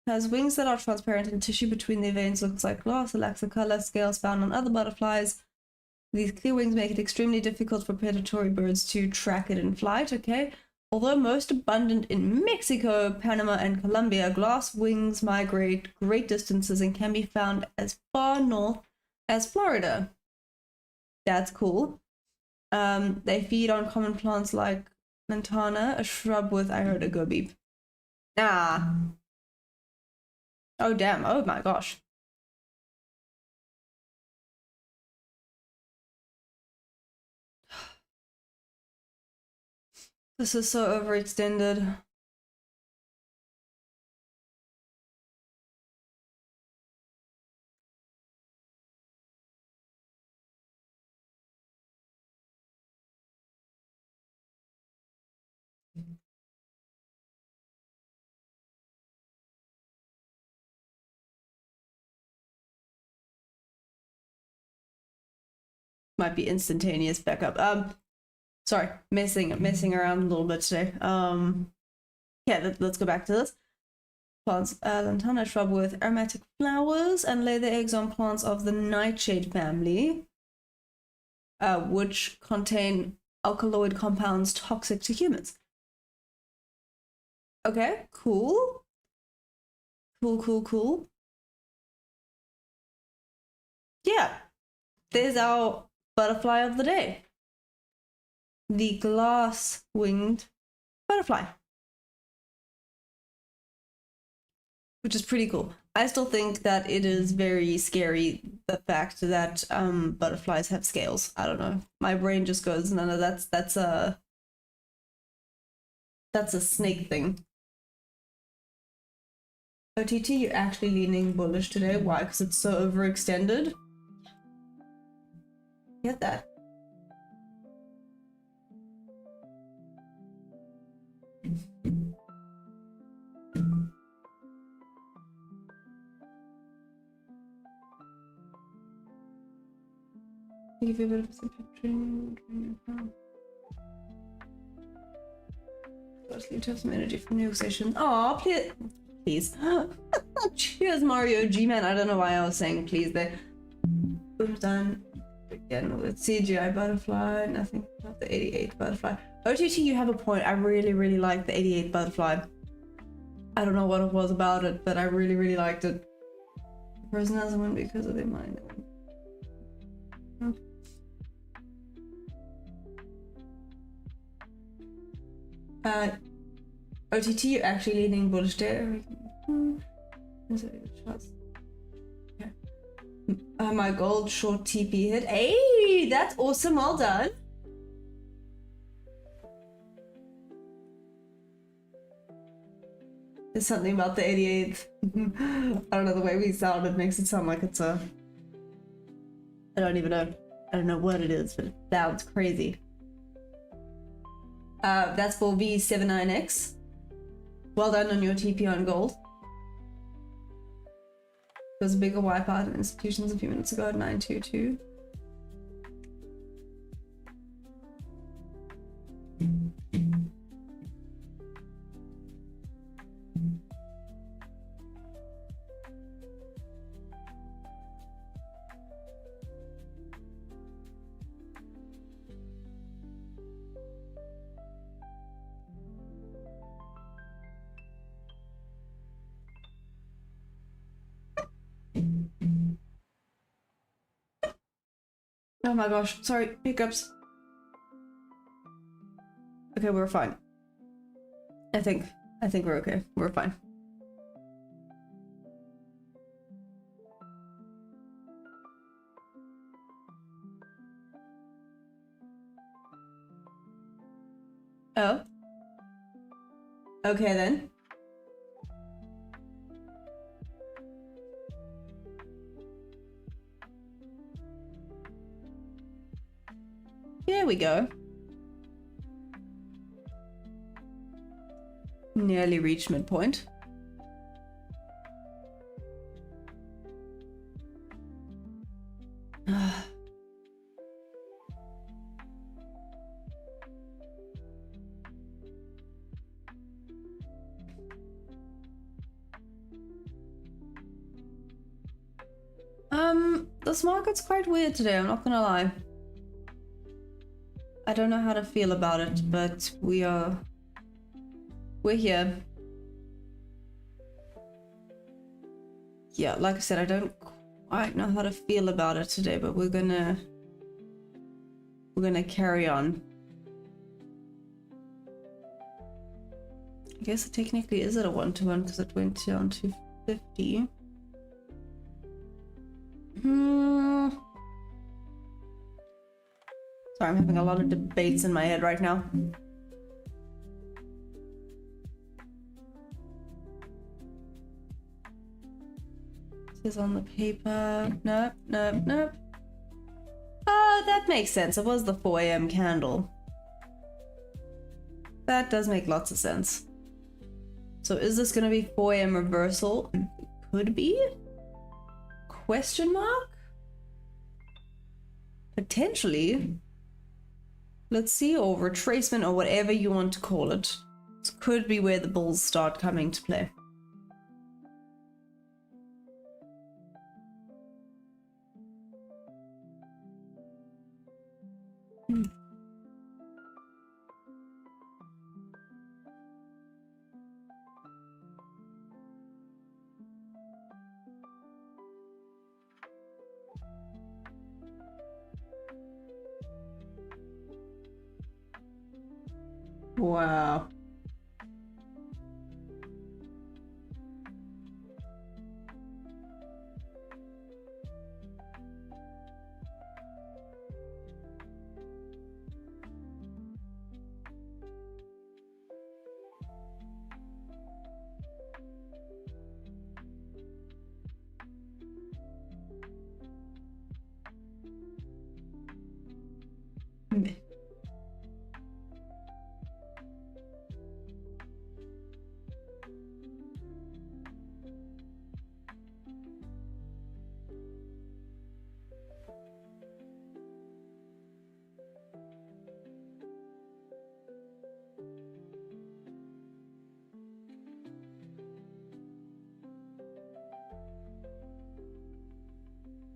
Has wings that are transparent and tissue between the veins, looks like glass. It lacks the color scales found on other butterflies. These clear wings make it extremely difficult for predatory birds to track it in flight. Okay. Although most abundant in Mexico, Panama, and Colombia, glass wings migrate great distances and can be found as far north as Florida. That's cool. They feed on common plants like lantana, a shrub with, I heard a go beep. Ah. Oh, damn. Oh, my gosh. This is so overextended. Might be instantaneous backup. Sorry, messing around a little bit today. Yeah, let's go back to this. Plants lantana shrub with aromatic flowers and lay their eggs on plants of the nightshade family, which contain alkaloid compounds toxic to humans. Okay, cool. Cool. Yeah, there's our butterfly of the day. The glass-winged butterfly. Which is pretty cool. I still think that it is very scary, the fact that butterflies have scales. I don't know. My brain just goes, no, that's a snake thing. OTT, you're actually leaning bullish today. Why? Because it's so overextended. Get that. Give you a bit of some picturing. Firstly, to have some energy from the session. Oh, please. Cheers, Mario G-Man. I don't know why I was saying please there. Boom's done. Again with CGI butterfly. Nothing about the 88 butterfly. OTT, you have a point. I really, really like the 88 butterfly. I don't know what it was about it, but I really, really liked it. The person doesn't win because of their mind. OTT, you're actually leaning bullish there. Yeah. My gold short TP hit. Hey, that's awesome. Well done. There's something about the 88. I don't know, the way we sound it makes it sound like it's a... I don't even know. I don't know what it is, but it sounds crazy. That's for V79X. Well done on your TP on gold. There was a bigger wipeout in institutions a few minutes ago at 922. Oh my gosh, sorry, hiccups. Okay, we're fine. I think we're okay. We're fine. Oh. Okay then. There we go. Nearly reached midpoint. This market's quite weird today, I'm not gonna lie. I don't know how to feel about it, but we're here. Yeah, like I said, I don't quite know how to feel about it today, but we're gonna carry on. I guess it technically is at a 1-to-1 because it went down to 50. Sorry, I'm having a lot of debates in my head right now. This is on the paper. Nope, nope, nope. Oh, that makes sense. It was the 4 a.m. candle. That does make lots of sense. So is this going to be 4 a.m. reversal? Could be? Question mark? Potentially. Let's see, or retracement, or whatever you want to call it. This could be where the bulls start coming to play. Wow.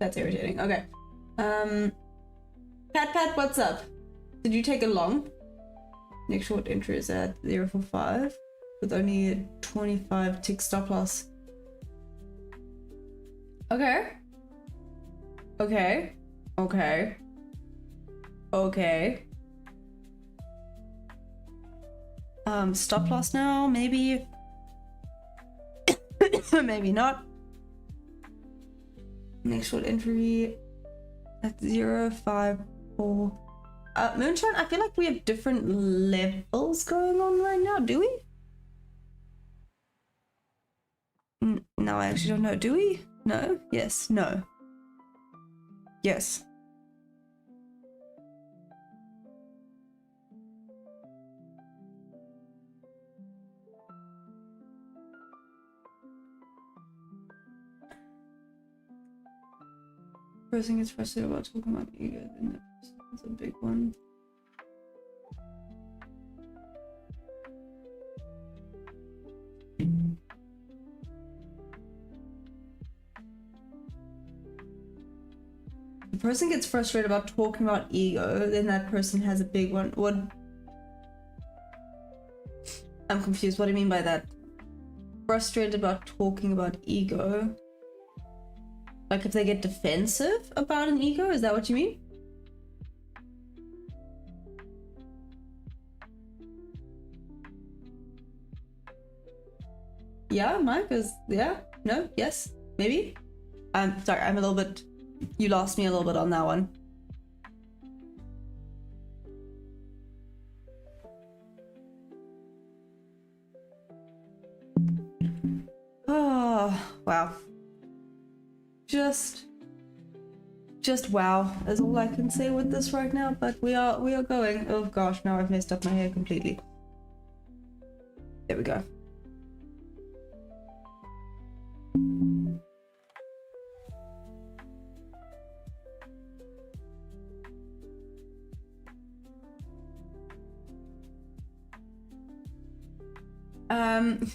That's irritating. Okay. Pat, what's up? Did you take a long? Next short entry is at 0 for 5 with only a 25 tick stop loss. Okay. Okay. Okay. Okay. Stop loss now, maybe. Maybe not. Next short entry at 0, 5, 4. Moonshine, I feel like we have different levels going on right now, do we? No, I actually don't know. Do we? No? Yes. No. Yes. Person gets frustrated about talking about ego, then that person's a big one. The person gets frustrated about talking about ego, then that person has a big one. What? I'm confused. What do you mean by that? Frustrated about talking about ego? Like if they get defensive about an ego? Is that what you mean? Yeah, Mike is, yeah, no, yes, maybe. Sorry, I'm a little bit, you lost me a little bit on that one. Oh, wow. Just wow is all I can say with this right now, but we are going. Oh gosh, now I've messed up my hair completely. There we go.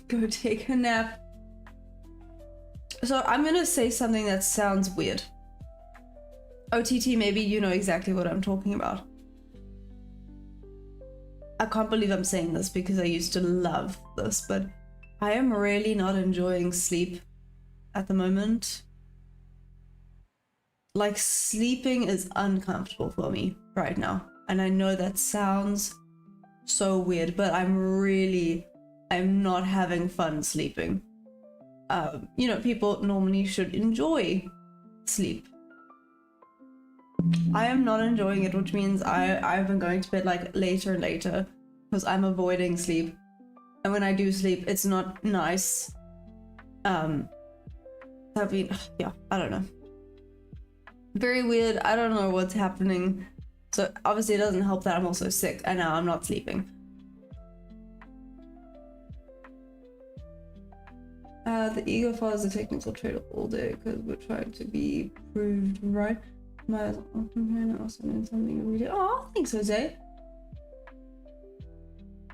Go take a nap. So I'm gonna say something that sounds weird. OTT, maybe you know exactly what I'm talking about. I can't believe I'm saying this because I used to love this, but I am really not enjoying sleep at the moment. Like, sleeping is uncomfortable for me right now. And I know that sounds so weird, but I'm not having fun sleeping. You know, people normally should enjoy sleep. I am not enjoying it, which means I've been going to bed like later and later because I'm avoiding sleep. And when I do sleep, it's not nice. I mean, yeah, I don't know. Very weird. I don't know what's happening. So obviously it doesn't help that I'm also sick and now I'm not sleeping. The ego follows the technical trade all day because we're trying to be proved right. Might also learn something every day. Oh, thanks, Jose.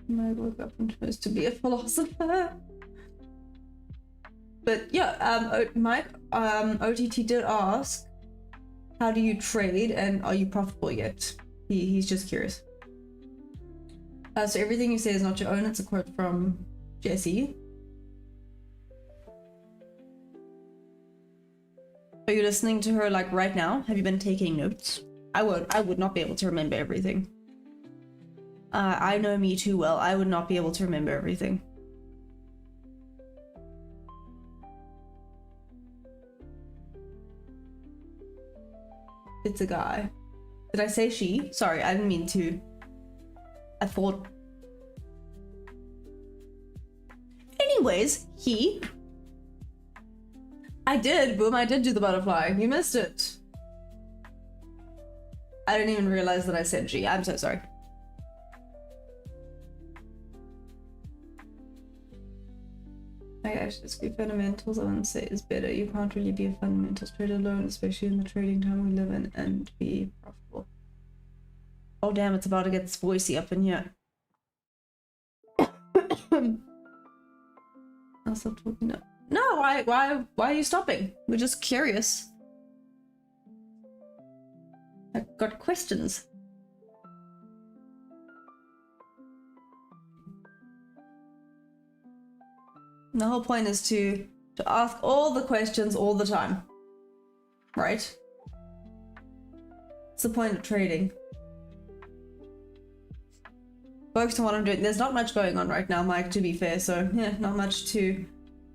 Might woke up and chose to be a philosopher. But yeah, Mike, OTT did ask, how do you trade and are you profitable yet? He's just curious. So everything you say is not your own. It's a quote from Jesse. Are you listening to her like right now? Have you been taking notes? I would not be able to remember everything. I know me too well. I would not be able to remember everything. It's a guy. Did I say she? Sorry, I didn't mean to. I thought. Anyways, he. I did, boom, I did do the butterfly. You missed it. I didn't even realize that I said G. I'm so sorry. I actually screw fundamentals, I wouldn't say is better. You can't really be a fundamentals trader alone, especially in the trading time we live in, and be profitable. Oh damn, it's about to get voicey up in here. I'll stop talking now. No, why are you stopping? We're just curious. I got questions. The whole point is to ask all the questions all the time, right? It's the point of trading. Focus on what I'm doing. There's not much going on right now, Mike, to be fair, so yeah,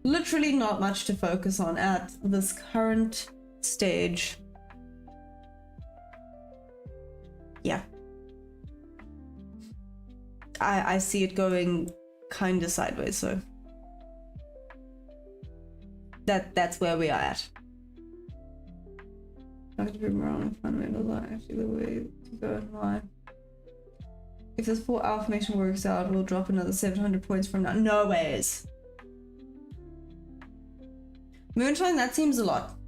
literally not much to focus on at this current stage. Yeah. I see it going kind of sideways, so that's where we are at. Not to be wrong, and fundamentals are actually the way to go and why. If this poor affirmation works out, we'll drop another 700 points from now. No ways. Moonshine, that seems a lot.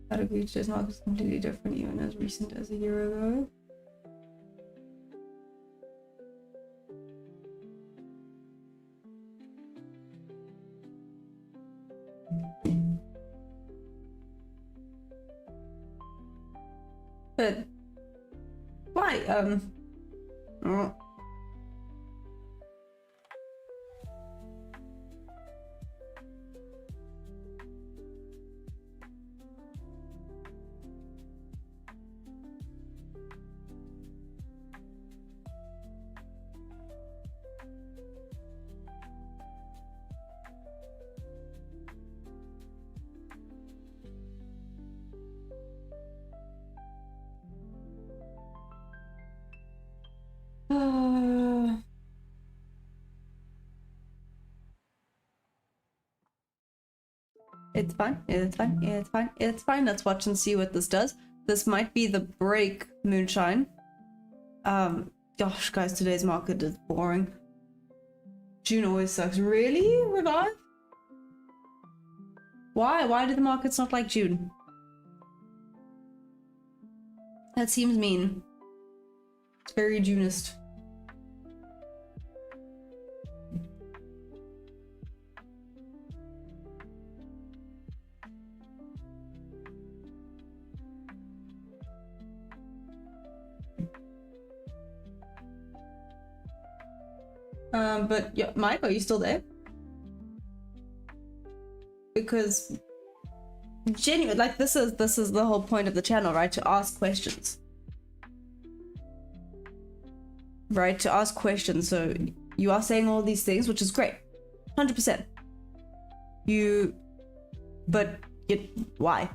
I'd agree today's market is completely different, even as recent as a year ago. But why? It's fine, it's fine, it's fine, it's fine. Let's watch and see what this does. This might be the break, Moonshine. Gosh, guys, today's market is boring. June always sucks. Really? Revive? Why? Why do the markets not like June? That seems mean. It's very Junist. But yeah, Mike, are you still there? Because genuine, like this is the whole point of the channel, right? To ask questions. Right? To ask questions. So you are saying all these things, which is great. 100%. But why?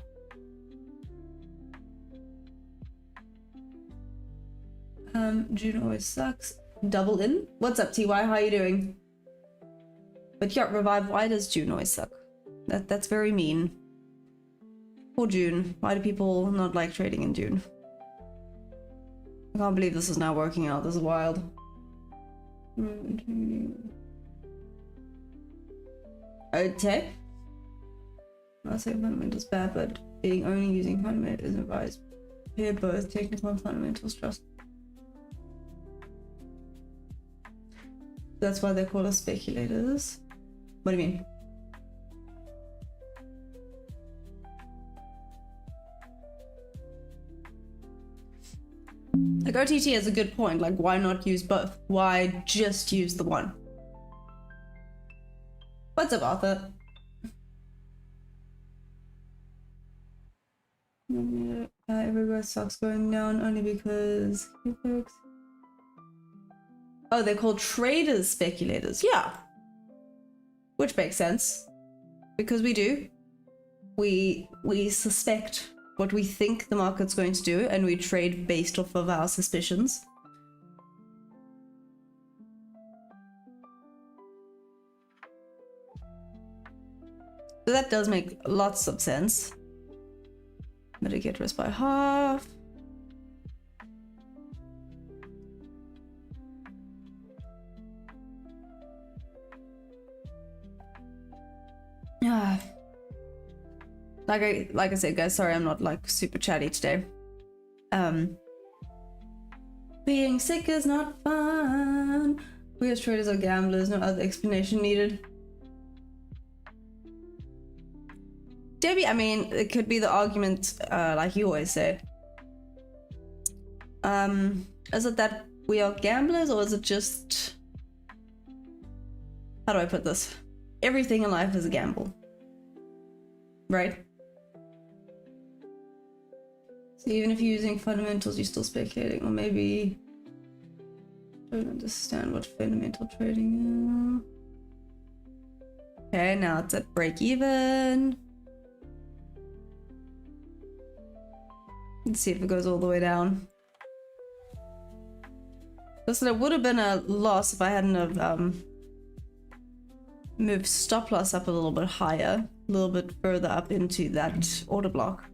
June always sucks. Double in? What's up, TY? How are you doing? But yeah, Revive, why does June always suck? That's very mean. Poor June. Why do people not like trading in June? I can't believe this is now working out. This is wild. Okay. I'm not saying fundamentals bad, but being only using fundamentals is advised. Here both technical and fundamentals trust. That's why they call us speculators. What do you mean? Like OTT has a good point. Like, why not use both? Why just use the one? What's up, Arthur? Everywhere stocks going down only because folks. Oh, they're called traders, speculators. Yeah. Which makes sense. Because we do. We suspect what we think the market's going to do, and we trade based off of our suspicions. So that does make lots of sense. Mitigate risk by half. Yeah. Like I said, guys, sorry I'm not like super chatty today. Being sick is not fun. We as traders are gamblers, no other explanation needed. Debbie, I mean, it could be the argument, like you always say. Is it that we are gamblers, or is it just, how do I put this? Everything in life is a gamble, right? So even if you're using fundamentals, you're still speculating, or maybe don't understand what fundamental trading is. Okay, now it's at break even. Let's see if it goes all the way down. Listen, it would have been a loss if I hadn't have moved stop loss up a little bit higher, a little bit further up into that order block.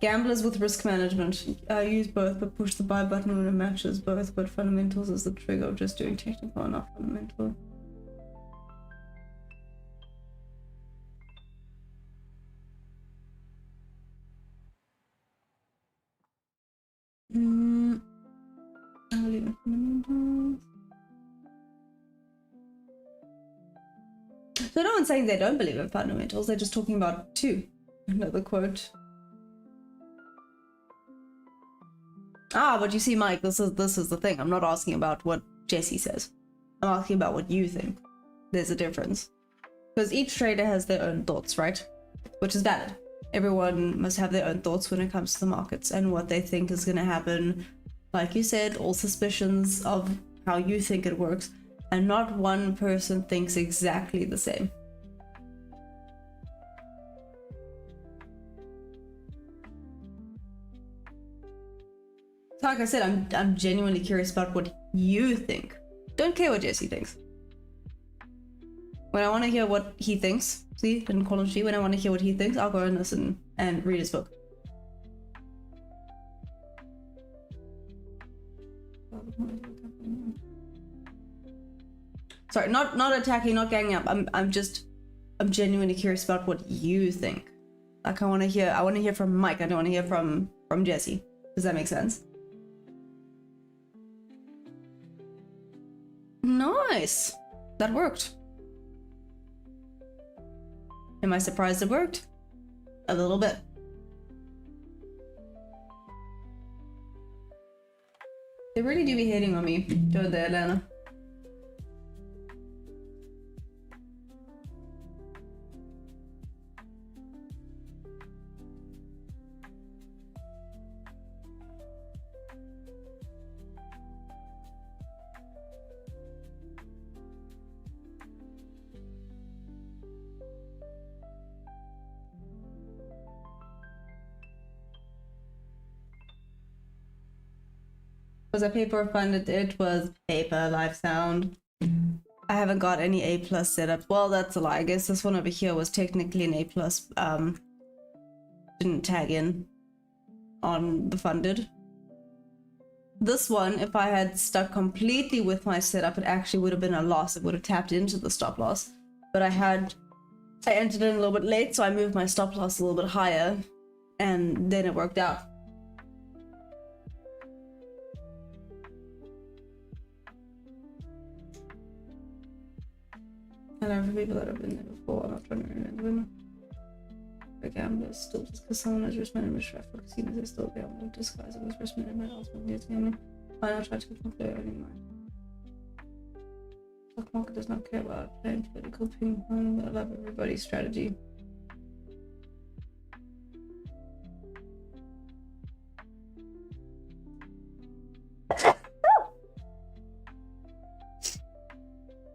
Gamblers with risk management. Use both, but push the buy button when it matches both, but fundamentals is the trigger of just doing technical and not fundamental. I believe in fundamentals. So no one's saying they don't believe in fundamentals, they're just talking about two. Another quote. But you see, Mike, this is the thing. I'm not asking about what Jesse says. I'm asking about what you think. There's a difference. Because each trader has their own thoughts, right? Which is valid. Everyone must have their own thoughts when it comes to the markets and what they think is going to happen. Like you said, all suspicions of how you think it works, and not one person thinks exactly the same. So like I said, I'm genuinely curious about what you think. Don't care what Jesse thinks. When I want to hear what he thinks, see, didn't call him she. When I want to hear what he thinks, I'll go and listen and read his book. Sorry, not attacking, not ganging up. I'm genuinely curious about what you think. Like I want to hear from Mike. I don't want to hear from Jesse. Does that make sense? Nice. That worked. Am I surprised it worked? A little bit. They really do be hating on me, don't they, Atlanta? Was a paper funded? It was paper, live sound. I haven't got any A+ set up. Well, that's a lie. I guess this one over here was technically an A+. Didn't tag in on the funded. This one, if I had stuck completely with my setup, it actually would have been a loss. It would have tapped into the stop loss. But I entered in a little bit late, so I moved my stop loss a little bit higher, and then it worked out. Hello for people that have been there before. I'm not trying to remember. The gamblers still just because someone has risk management strategy for casinos, they still gamble disguise it as risk management. Ultimately, it's gambling. Why not try to get more clear anymore? Stockmarket does not care about playing political ping pong. I love everybody's strategy.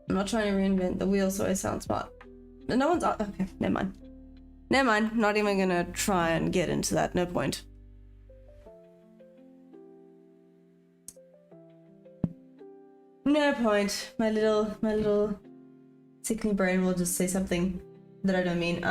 I'm not trying to reinvent the wheel, so I sound smart. No one's... Okay, never mind. Never mind. Not even gonna try and get into that. No point. No point. My little sickly brain will just say something that I don't mean.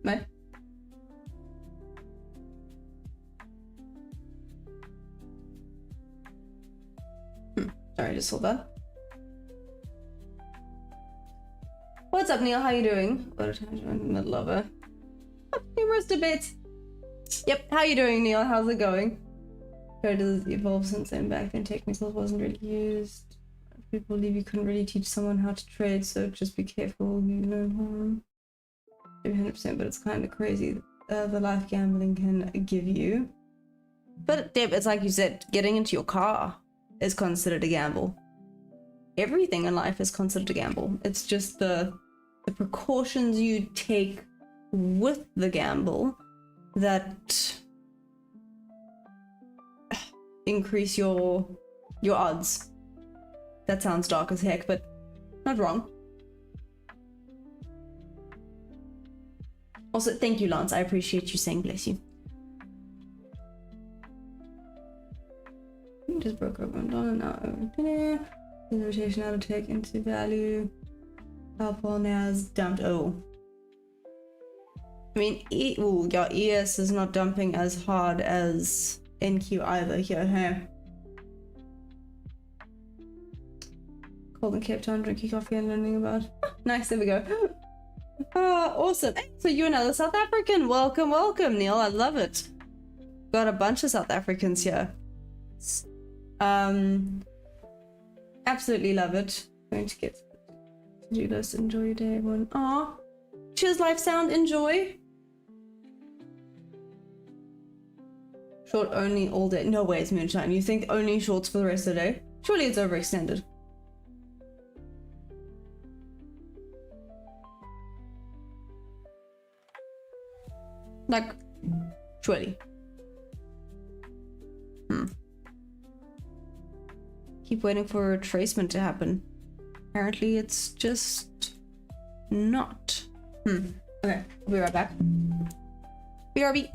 What? Sorry, I just saw that. What's up, Neil? How you doing? What a time in the middle of it. just a bit. Yep, how you doing, Neil? How's it going? Code has evolved since then. Back then, technical wasn't really used. People believe you couldn't really teach someone how to trade, so just be careful. You learn harm. 100%, but it's kind of crazy. The life gambling can give you. But Deb, it's like you said, getting into your car is considered a gamble. Everything in life is considered a gamble. It's just the precautions you take with the gamble that increase your odds. That sounds dark as heck, but not wrong. Also, thank you, Lance. I appreciate you saying bless you. Just broke up $1 now over dinner. The rotation out of take into value. Alpha now is dumped. Oh. I mean, your ES is not dumping as hard as NQ either here, hey? Cold and Cape Town, drinking coffee and learning about. Nice, there we go. Awesome. Hey, so you're another South African. Welcome, welcome, Neil. I love it. Got a bunch of South Africans here. Absolutely love it. Going to get to do list. Enjoy your day, everyone. Aw. Cheers, life sound. Enjoy. Short only all day. No way, it's moonshine. You think only shorts for the rest of the day? Surely it's overextended. Like, surely. Keep waiting for a retracement to happen. Apparently it's just not. Okay, I'll be right back. BRB.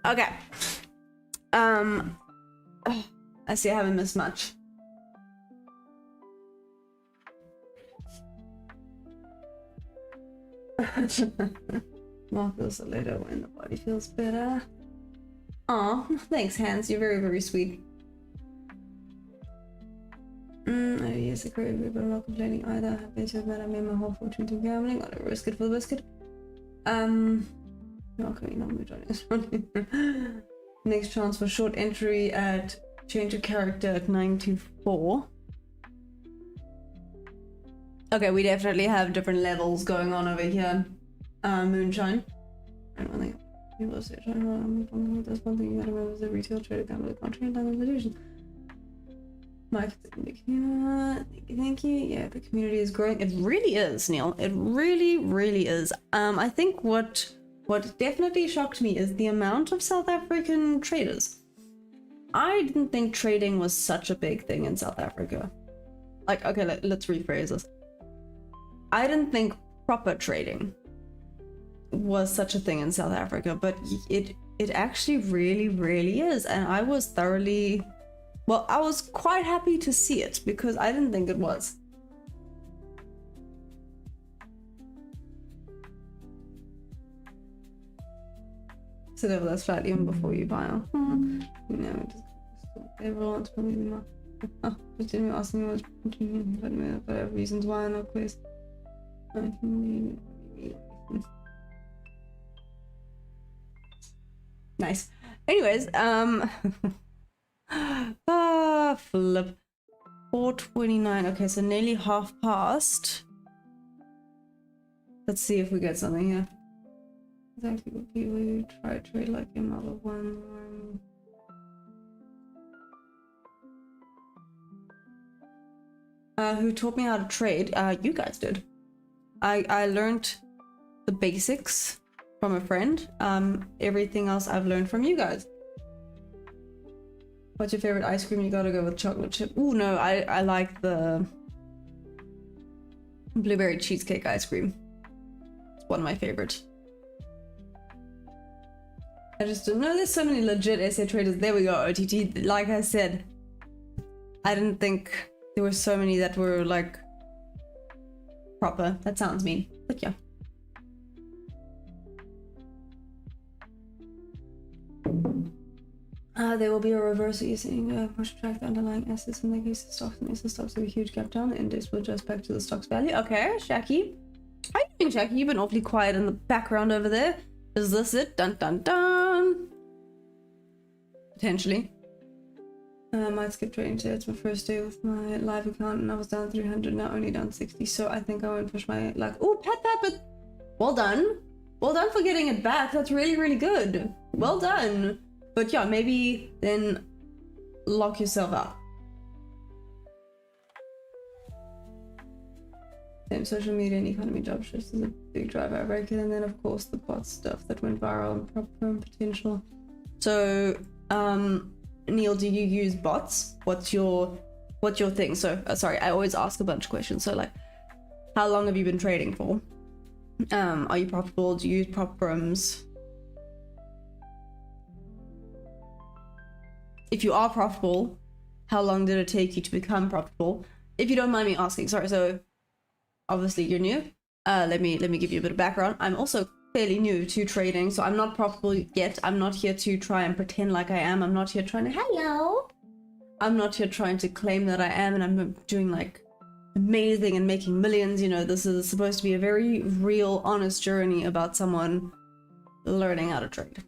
Okay. I see I haven't missed much. Mark this later when the body feels better. Aw, thanks, Hans. You're very, very sweet. Oh Yes, a career, but I'm not complaining either. Happy to admit I made my whole fortune through gambling. I'll risk it for the biscuit. Okay, no, we're joining us. Next chance for short entry at change of character at 924. Okay, we definitely have different levels going on over here. Moonshine. I don't think people say that's one thing you gotta remember is the retail trader gambler country and other institutions. Mike, thank you. Yeah, the community is growing. It really is, Neil. It really is. I think what definitely shocked me is the amount of South African traders. I didn't think trading was such a big thing in South Africa. Like, okay, let's rephrase this. I didn't think proper trading was such a thing in South Africa, but it actually really is, and I was thoroughly, well, I was quite happy to see it because I didn't think it was. Sit over that flat even before you buy it. You know, just everyone's probably not. Oh, just didn't ask me what's but reasons why no quiz. Nice. Anyways, flip. 4:29. Okay, so nearly half past. Let's see if we get something here. Exactly what people who try to trade like your mother one. Who taught me how to trade? You guys did. I learned the basics from a friend. Everything else I've learned from you guys. What's your favorite ice cream? You gotta go with chocolate chip. Ooh, no, I like the blueberry cheesecake ice cream. It's one of my favorites. I just don't know. There's so many legit SA traders. There we go, OTT. Like I said, I didn't think there were so many that were like proper. That sounds mean, but yeah. There will be a reversal using push to track the underlying assets in the case of stocks, and if the stocks have a huge gap down, the index will adjust back to the stock's value. Okay, Shaki. How you doing, Shaki? You've been awfully quiet in the background over there. Is this it? Dun dun dun. Potentially. I might skip trading today. It's my first day with my live account and I was down 300, now only down 60, so I think I won't push my luck. Oh, pat, but well done. Well done for getting it back. That's really good. Well done. But yeah, maybe then lock yourself out. Same social media and economy job shifts is a big driver, I reckon. And then of course the bot stuff that went viral and proper potential. So, Neil, do you use bots? What's your thing? So, sorry, I always ask a bunch of questions. So like, how long have you been trading for? Are you profitable? Do you use prop-rooms? If you are profitable, how long did it take you to become profitable? If you don't mind me asking, sorry. So obviously you're new. Let me give you a bit of background. I'm also fairly new to trading, so I'm not profitable yet. I'm not here to try and pretend like I am. I'm not here trying to, hello. I'm not here trying to claim that I am and I'm doing like amazing and making millions. You know, this is supposed to be a very real, honest journey about someone learning how to trade.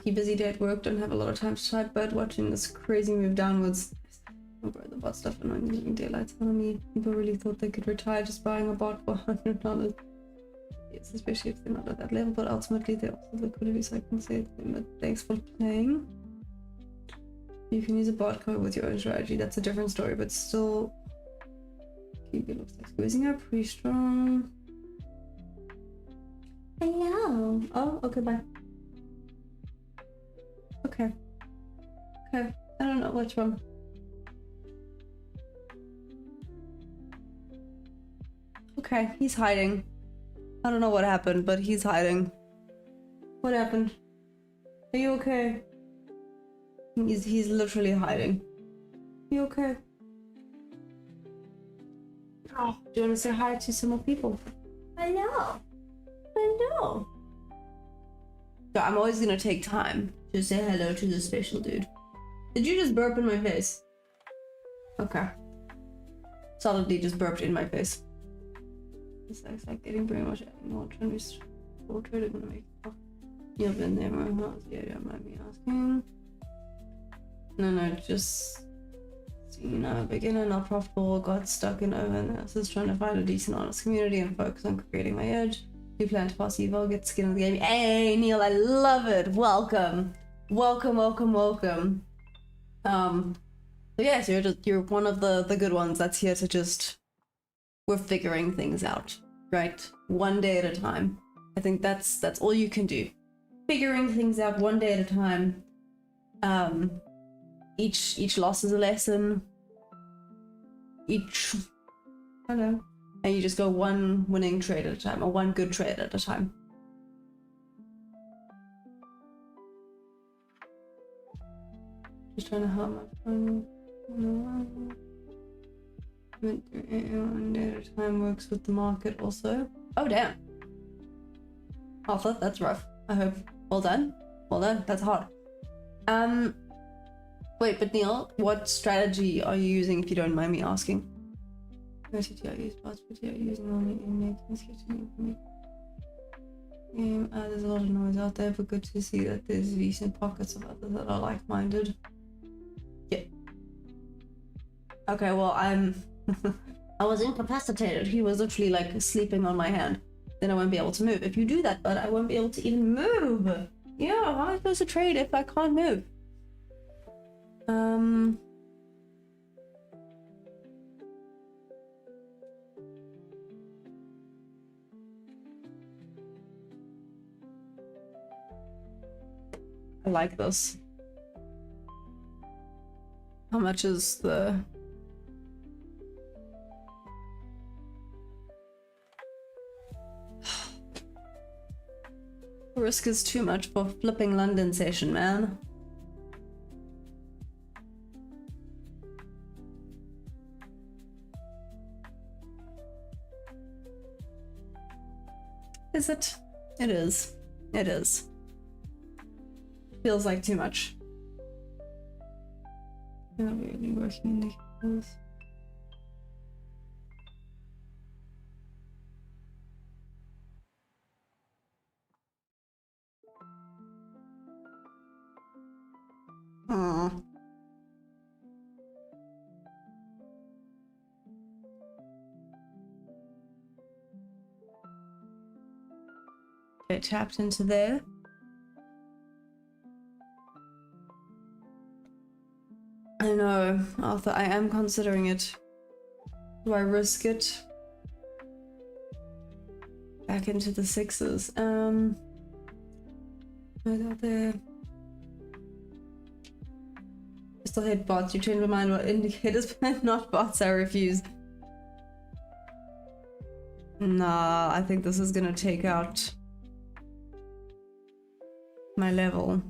Keep busy day at work, don't have a lot of time to type, but watching this crazy move downwards. Oh bro, the bot stuff annoying, leaving daylights on me. People really thought they could retire just buying a bot for $100. Yes, especially if they're not at that level, but ultimately they also have liquidity, so I can say it. But thanks for playing. You can use a bot code with your own strategy. That's a different story, but still. Keep it looks like squeezing up pretty strong. Hello. Oh, okay, bye. Okay. Okay. I don't know what's wrong. Okay, he's hiding. I don't know what happened, but he's hiding. What happened? Are you okay? He's literally hiding. You okay? Oh, do you want to say hi to some more people? Hello. Hello. So I'm always gonna take time to say hello to this special dude. Did you just burp in my face? Okay. Solidly just burped in my face. It's like getting pretty much more trying to traded gonna make it. You've been there, yeah, don't mind me asking. No, just beginner, not profitable, got stuck in overanalysis, trying to find a decent, honest community and focus on creating my edge. You plan to pass Evo, get skin in the game. Hey, Neil, I love it. Welcome. So yes, you're one of the good ones that's here to just, we're figuring things out, right? One day at a time. I think that's all you can do. Figuring things out one day at a time. Each loss is a lesson. And you just go one winning trade at a time, or one good trade at a time. Just trying to help my friend. One day at a time works with the market also. Oh damn. Arthur, that's rough. I hope. Well done. That's hard. Wait, but Neil, what strategy are you using, if you don't mind me asking? ICT I use parts, but you're using only in maintenance kitchen for me. There's a lot of noise out there, but good to see that there's decent pockets of others that are like-minded. Yeah. Okay, well, I was incapacitated. He was literally like sleeping on my hand. Then I won't be able to move. If you do that, but I won't be able to even move. Yeah, how am I supposed to trade if I can't move? I like this. How much is the... Risk is too much for flipping London session, man. Is it? It is. It is. Feels like too much. Not really working indicators. Aww. Okay, tapped into there. I know, Arthur, I am considering it. Do I risk it? Back into the sixes. Right out there. I still hate bots. You change my mind about indicators, but not bots. I refuse. Nah, I think this is gonna take out my level.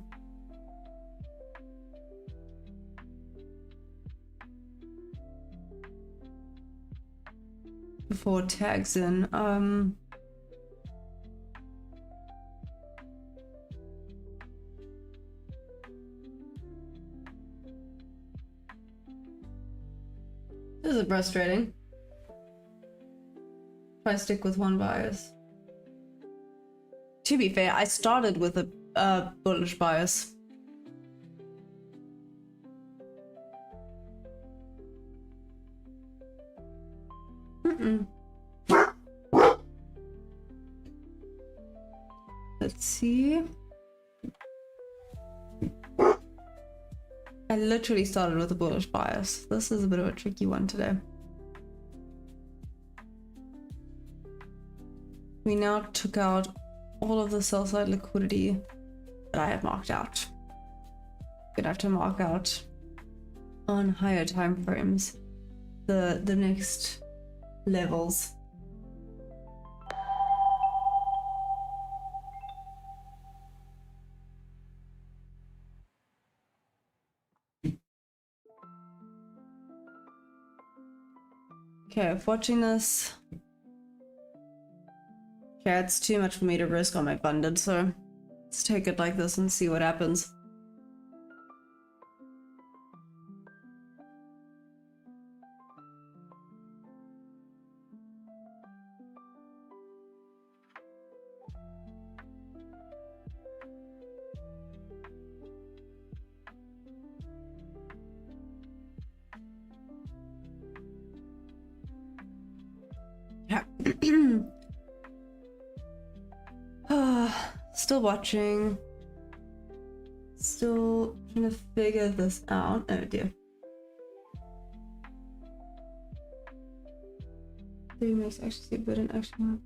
Before it tags in. This is frustrating. If I stick with one bias. To be fair, I started with a bullish bias. Let's see. I literally started with a bullish bias. This is a bit of a tricky one today. We now took out all of the sell side liquidity that I had marked out. Gonna have to mark out on higher time frames the next levels. Okay, if watching this, okay, it's too much for me to risk on my funded, so Let's take it like this and see what happens. Yeah. Still watching. Still trying to figure this out. Oh dear. 3 makes actually see a bit in action.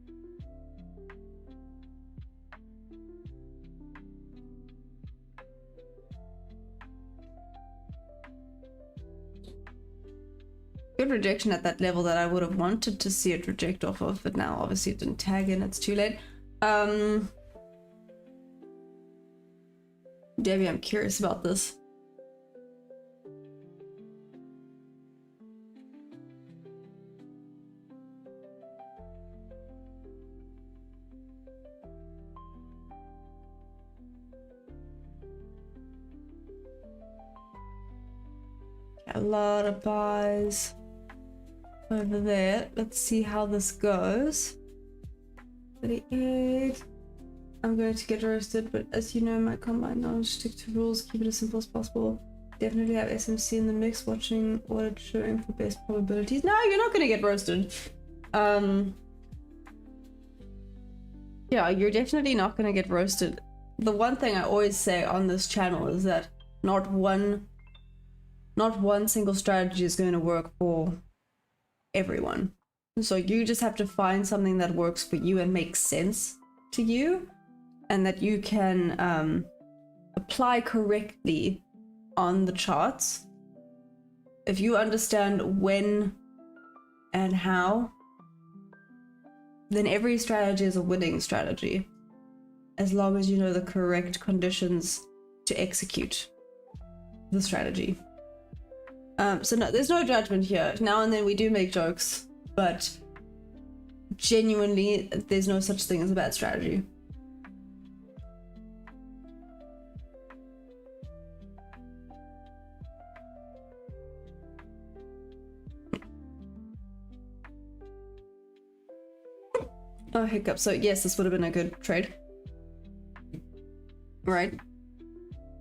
Good rejection at that level that I would have wanted to see it reject off of, but now obviously it didn't tag in, it's too late. Debbie, I'm curious about this. A lot of buys over there. Let's see how this goes. 38. I'm going to get roasted, but as you know, my combine knowledge, stick to rules, keep it as simple as possible. Definitely have SMC in the mix, watching what it's showing for best probabilities. No, you're not going to get roasted. Yeah, you're definitely not going to get roasted. The one thing I always say on this channel is that not one single strategy is going to work for everyone. So you just have to find something that works for you and makes sense to you, and that you can apply correctly on the charts. If you understand when and how, then every strategy is a winning strategy, as long as you know the correct conditions to execute the strategy. So no, there's no judgment here. Now and then we do make jokes, but genuinely, there's no such thing as a bad strategy. Oh, hiccup. So yes, this would have been a good trade. Right?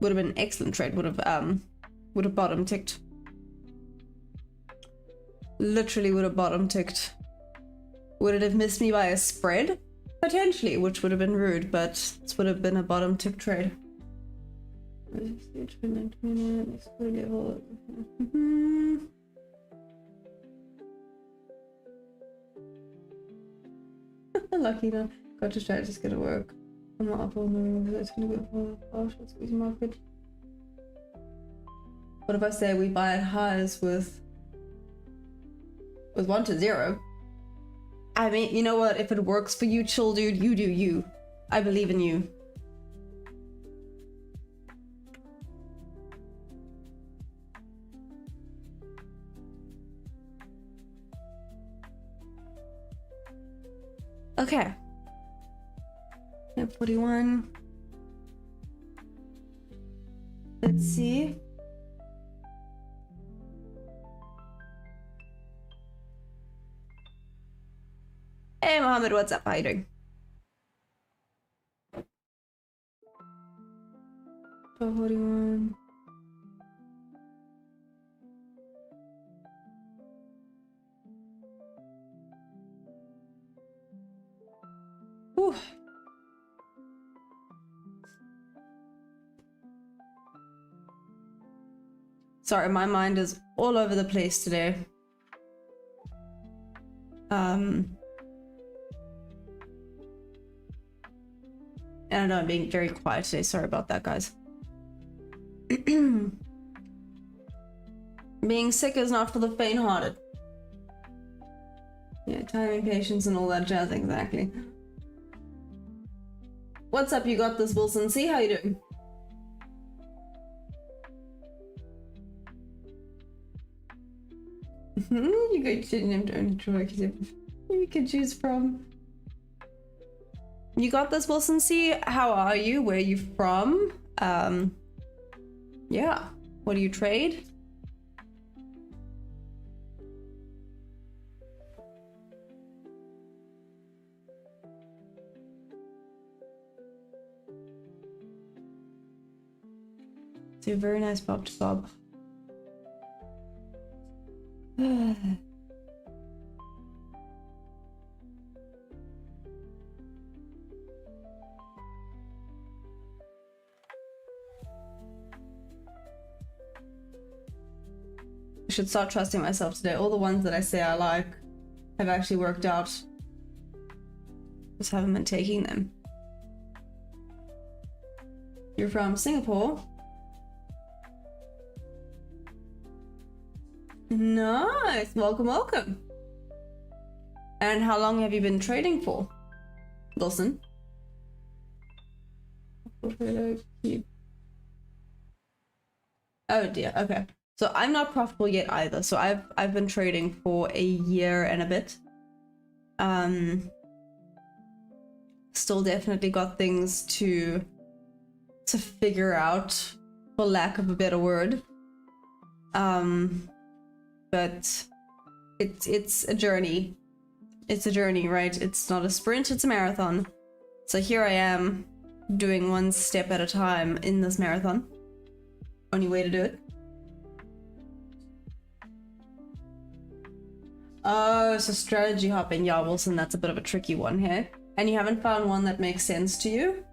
Would have been an excellent trade. Would have bottom ticked. Literally would have bottom ticked. Would it have missed me by a spread? Potentially, which would have been rude, but this would have been a bottom tick trade. Lucky now. Got to strategy is gonna work. I'm not up on the room, it's gonna go for partial squeeze market. What if I say we buy at highs with 1 to 0? I mean, you know what? If it works for you, chill dude, you do you. I believe in you. Okay. 41. Let's see. Hey Mohammed, what's up? How you doing? 41. Whew. Sorry, my mind is all over the place today. I don't know, I'm being very quiet today. Sorry about that, guys. Being sick is not for the faint-hearted. Yeah, timing, patience, and all that jazz, exactly. What's up? You got this, Wilson. See how you doing? You could choose him to only choice you can choose from. You got this, Wilson C. How are you? Where are you from? Yeah. What do you trade? It's a very nice bob to bob. I should start trusting myself today. All the ones that I say I like have actually worked out. Just haven't been taking them. You're from Singapore? Nice. Welcome, welcome. And how long have you been trading for, Wilson? Oh dear. Okay. So I'm not profitable yet either. So I've been trading for a year and a bit. Still definitely got things to figure out, for lack of a better word. But it's a journey. It's a journey, right? It's not a sprint, it's a marathon. So here I am doing one step at a time in this marathon. Only way to do it. Oh, so strategy hopping. Yeah, Wilson, that's a bit of a tricky one here. And you haven't found one that makes sense to you?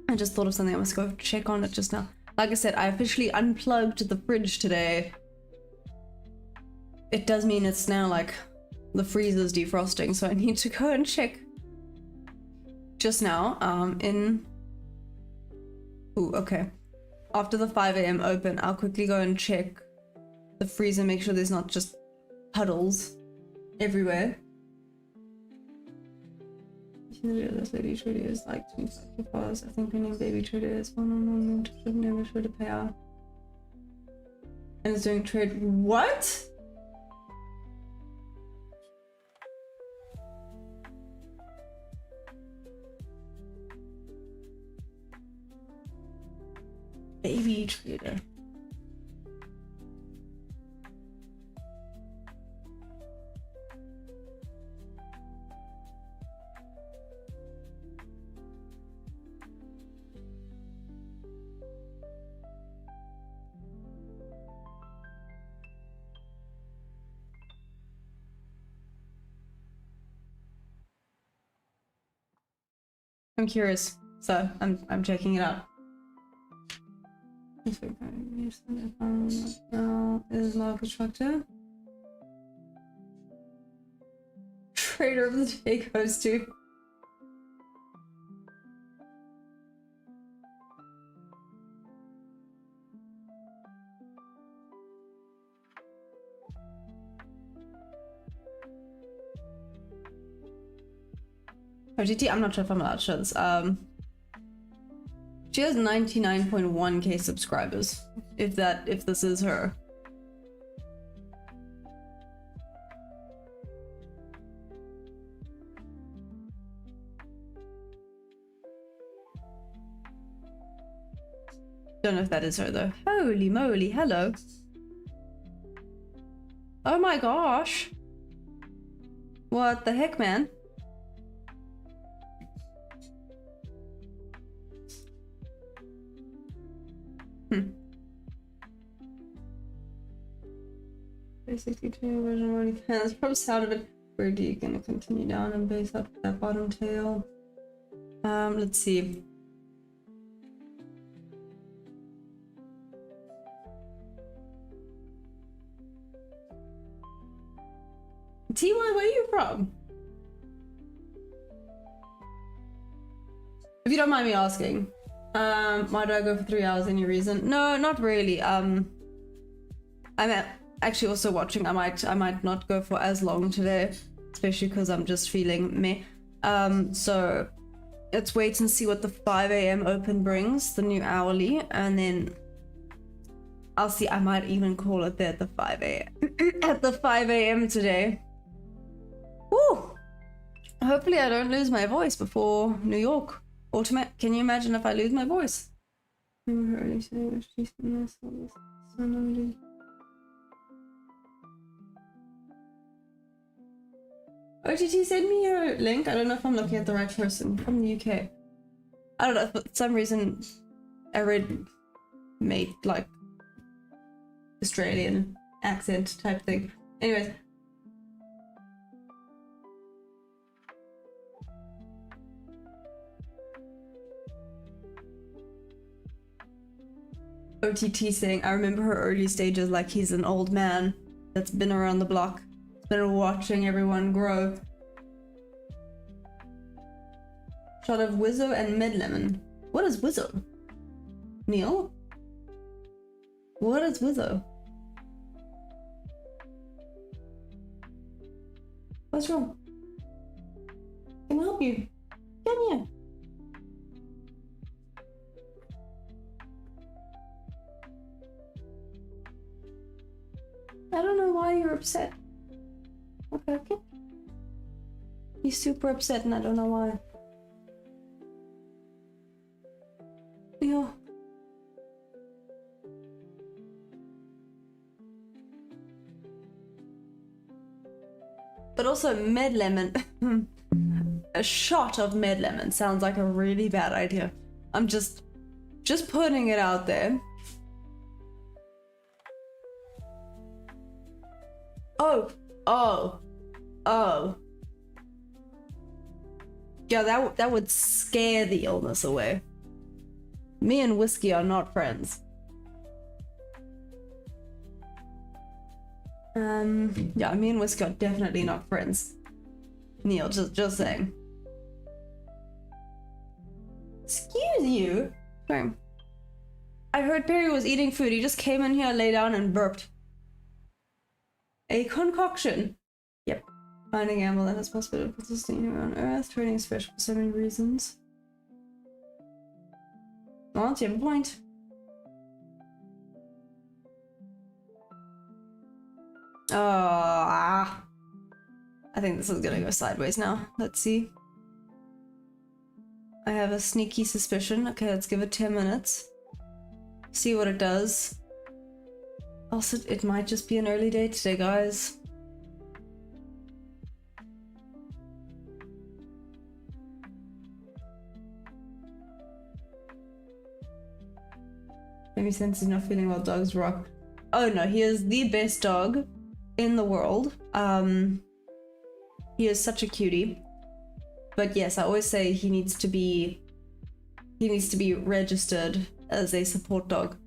I just thought of something. I must go check on it just now. Like I said, I officially unplugged the fridge today. It does mean it's now like the freezer's defrosting, so I need to go and check just now. Ooh, okay. After the 5 AM open, I'll quickly go and check the freezer, make sure there's not just puddles everywhere. This lady trader is like 25 because I think her name baby trader is one should never show the payout. And it's doing trade. What? Baby trader. I'm curious, so I'm checking it out. Now is market structure. Trader of the day goes to. OGT, I'm not sure if I'm allowed to show this. She has 99.1k subscribers. If this is her. Don't know if that is her though. Holy moly, hello. Oh my gosh. What the heck, man? Basically, version already has from sound of it. Where are you gonna continue down and base up that bottom tail? Let's see. TY, where are you from? If you don't mind me asking. Why do I go for 3 hours? Any reason? No, not really. I'm actually also watching. I might not go for as long today, especially because I'm just feeling meh. So let's wait and see what the 5 a.m. open brings, the new hourly, and then I'll see. I might even call it there at the 5 a.m. at the 5 a.m. today. Woo! Hopefully I don't lose my voice before New York. Can you imagine if I lose my voice? OTT, send me your link. I don't know if I'm looking at the right person. From the UK. I don't know, for some reason I read made like Australian accent type thing. Anyways. OTT saying, I remember her early stages like he's an old man that's been around the block, been watching everyone grow. Shot of Wizzo and Mid Lemon. What is Wizzo? Neil? What is Wizzo? What's wrong? Can I help you? Come here. I don't know why you're upset. Okay, okay. He's super upset and I don't know why. Yeah. But also med lemon. A shot of med lemon sounds like a really bad idea. I'm just putting it out there. Oh. Yeah, that would scare the illness away. Me and whiskey are not friends. Yeah, me and whiskey are definitely not friends. Neil, just saying. Excuse you? Sorry. I heard Perry was eating food. He just came in here, lay down, and burped. A concoction. Yep. Finding gamble that has possibility of persisting here on Earth. Trading is special for so many reasons. Well, you have a point. I think this is gonna go sideways now. Let's see. I have a sneaky suspicion. Okay, let's give it 10 minutes. See what it does. Also, it might just be an early day today, guys. Maybe since he's not feeling well, dogs rock. Oh no, he is the best dog in the world. He is such a cutie. But yes, I always say he needs to be registered as a support dog,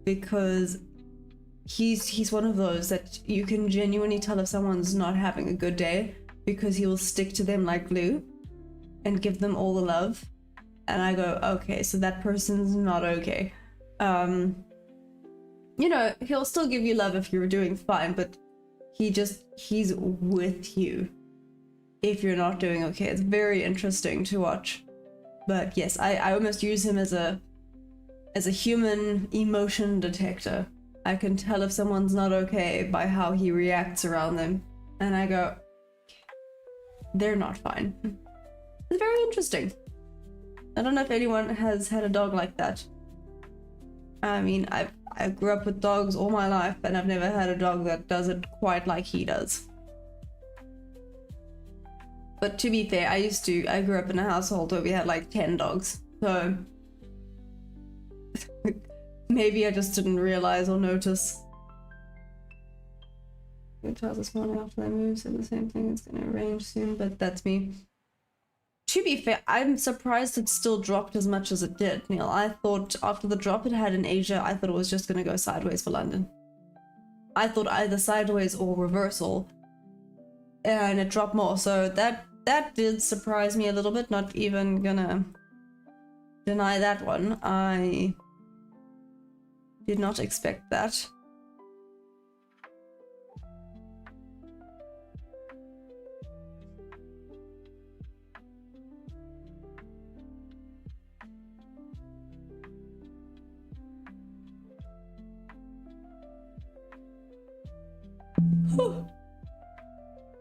because he's one of those that you can genuinely tell if someone's not having a good day, because he will stick to them like glue and give them all the love. And I go, okay, so that person's not okay. You know, he'll still give you love if you're doing fine, but he's with you if you're not doing okay. It's very interesting to watch. But yes, I almost use him as a human emotion detector. I can tell if someone's not okay by how he reacts around them. And I go, they're not fine. It's very interesting. I don't know if anyone has had a dog like that. I mean, I grew up with dogs all my life, and I've never had a dog that does it quite like he does. But to be fair, I grew up in a household where we had like 10 dogs. So maybe I just didn't realize or notice. The child this morning after they moved said the same thing. It's gonna range soon, but that's me. To be fair, I'm surprised it still dropped as much as it did, Neil. I thought after the drop it had in Asia, I thought it was just gonna go sideways for London. I thought either sideways or reversal, and it dropped more. So that did surprise me a little bit. Not even gonna deny that one. I did not expect that.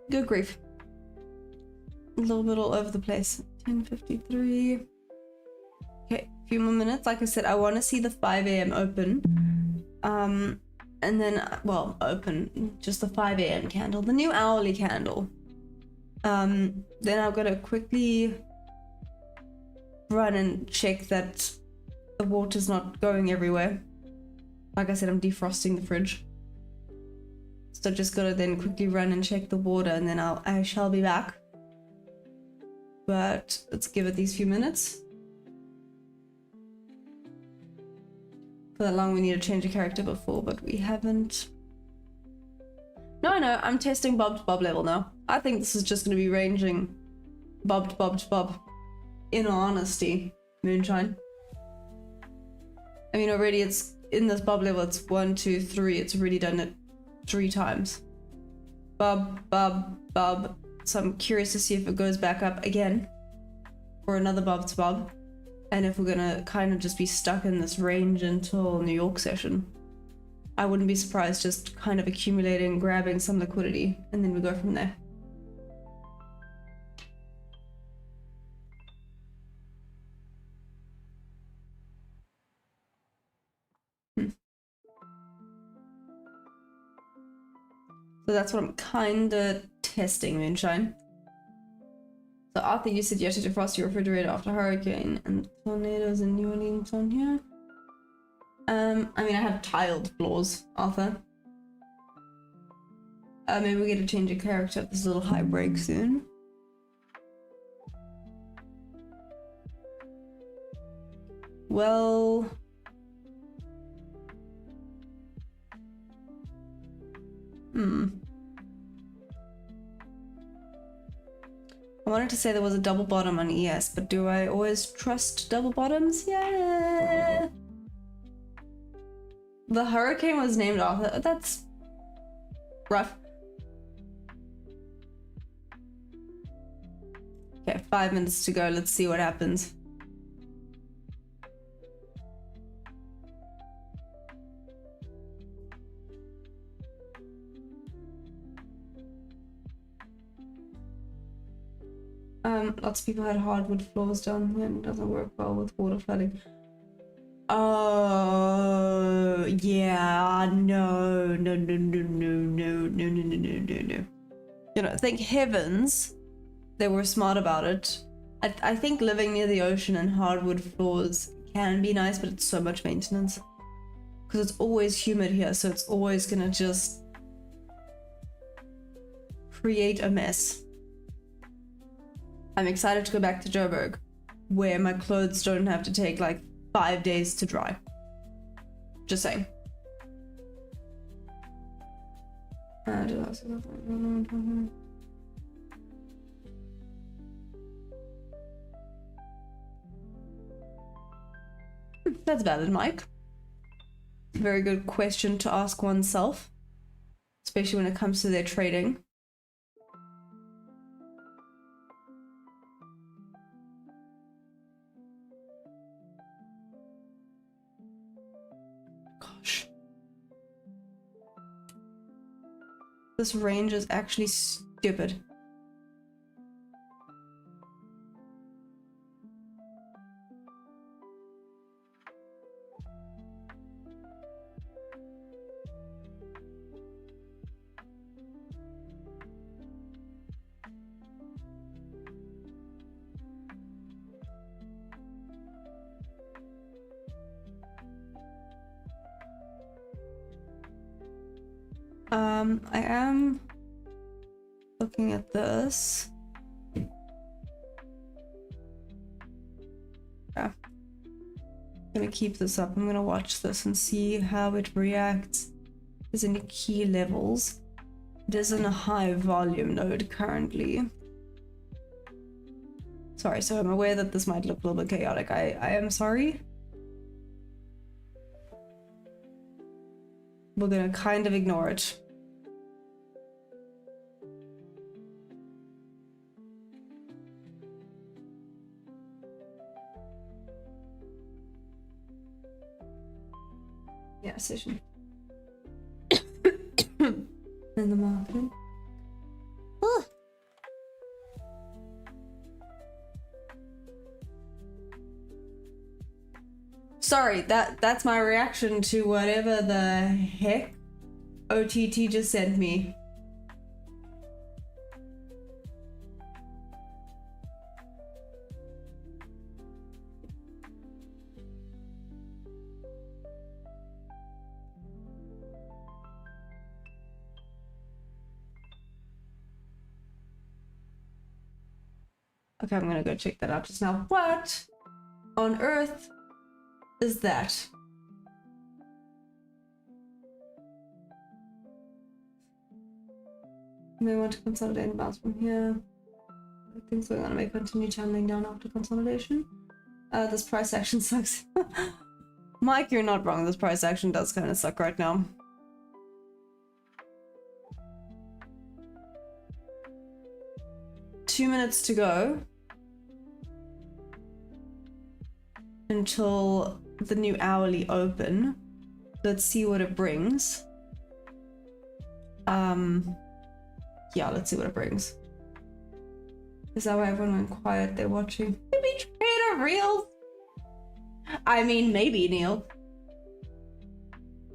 Good grief. A little bit all over the place. 10:53. Okay, a few more minutes. Like I said, I want to see the 5 a.m. open. And then, well, open just the 5 a.m. candle, the new hourly candle. Then I've got to quickly run and check that the water's not going everywhere. Like I said, I'm defrosting the fridge. So just gotta then quickly run and check the water, and then I shall be back. But let's give it these few minutes. For that long we need to change a character before, but we haven't. No, I'm testing bob to bob level now. I think this is just gonna be ranging bob to bob to bob. In all honesty, Moonshine. I mean, already it's in this bob level, it's 1, 2, 3. It's already done it 3 times. Bob, bob, bob. So I'm curious to see if it goes back up again for another bob to bob, and if we're gonna kind of just be stuck in this range until New York session. I wouldn't be surprised, just kind of accumulating, grabbing some liquidity, and then we go from there. So that's what I'm kind of testing, Moonshine. So Arthur, you said you had to defrost your refrigerator after hurricane and tornadoes in New Orleans on here. I mean, I have tiled floors, Arthur. Maybe we get to change a character at this little high break soon. Well... I wanted to say there was a double bottom on ES, but do I always trust double bottoms? Yeah. The hurricane was named Arthur. That's rough. Okay, 5 minutes to go. Let's see what happens. Lots of people had hardwood floors down here, and it doesn't work well with water flooding. Oh, yeah, no. You know, thank heavens they were smart about it. I think living near the ocean and hardwood floors can be nice, but it's so much maintenance. Because it's always humid here, so it's always gonna just create a mess. I'm excited to go back to Joburg, where my clothes don't have to take like 5 days to dry. Just saying. That's valid, Mike. Very good question to ask oneself, especially when it comes to their trading. Gosh. This range is actually stupid. I am looking at this. Yeah. I'm gonna keep this up. I'm gonna watch this and see how it reacts. There's any key levels. It is in a high volume node currently. Sorry, so I'm aware that this might look a little bit chaotic. I am sorry. We're gonna kind of ignore it. Yeah, session. in the market. Ugh. Sorry, that's my reaction to whatever the heck OTT just sent me. Okay, I'm gonna go check that out just now. What on earth is that? May want to consolidate and bounce from here. Things going on may continue channeling down after consolidation. This price action sucks. Mike, you're not wrong. This price action does kind of suck right now. Two minutes to go until the new hourly open. Let's see what it brings. Yeah, let's see what it brings. Is that why everyone went quiet? They're watching. Maybe Trader Reels. I mean, maybe Neil.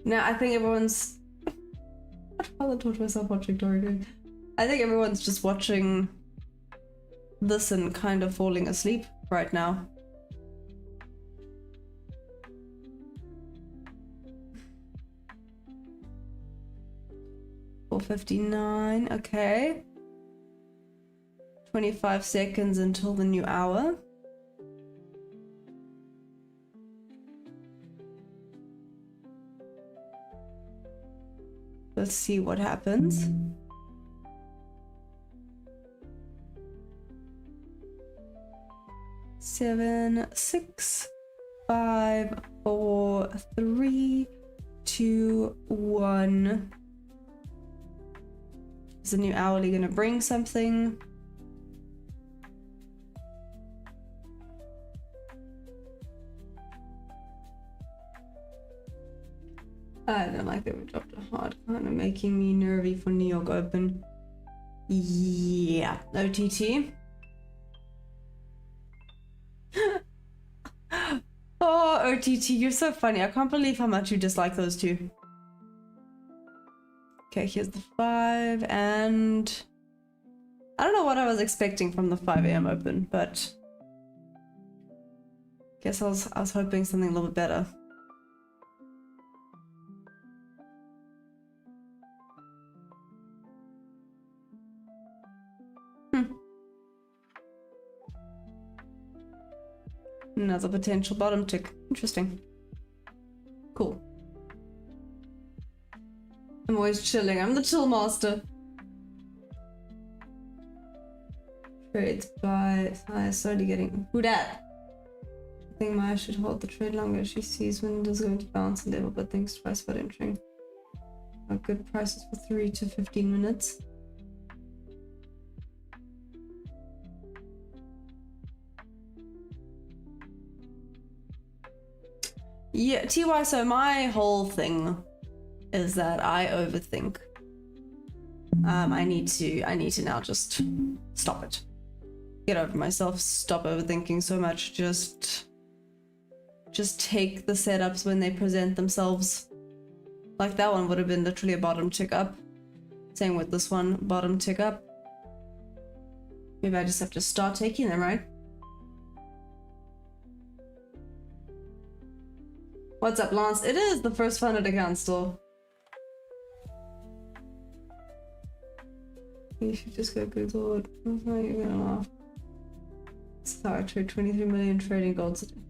No, I think everyone's. I'd rather talk to myself watching Daytrading. I think everyone's just watching this and kind of falling asleep right now. $4.59, okay. 25 seconds until the new hour. Let's see what happens. Seven, 6, 5, 4, 3, 2, 1. Is the new hourly gonna bring something? I don't like that we dropped a hard, kind of making me nervy for New York Open. Yeah, OTT. Oh, OTT, you're so funny. I can't believe how much you dislike those two. Okay, here's the 5, and I don't know what I was expecting from the 5 a.m. open, but guess I was hoping something a little bit better. Another potential bottom tick. Interesting. Cool. I'm always chilling. I'm the chill master. Trades by Maya slowly getting. Who dat? I think Maya should hold the trade longer. She sees when it is going to bounce a level, but thinks twice about entering. Are good prices for 3 to 15 minutes. Yeah, TY, so my whole thing is that I overthink. I need to now just stop it. Get over myself, stop overthinking so much, just take the setups when they present themselves. Like that one would have been literally a bottom tick up. Same with this one, bottom tick up. Maybe I just have to start taking them, right? What's up, Lance? It is the first funded account still. You should just go Google it. You're gonna laugh. Sorry, I trade 23 million trading gold today.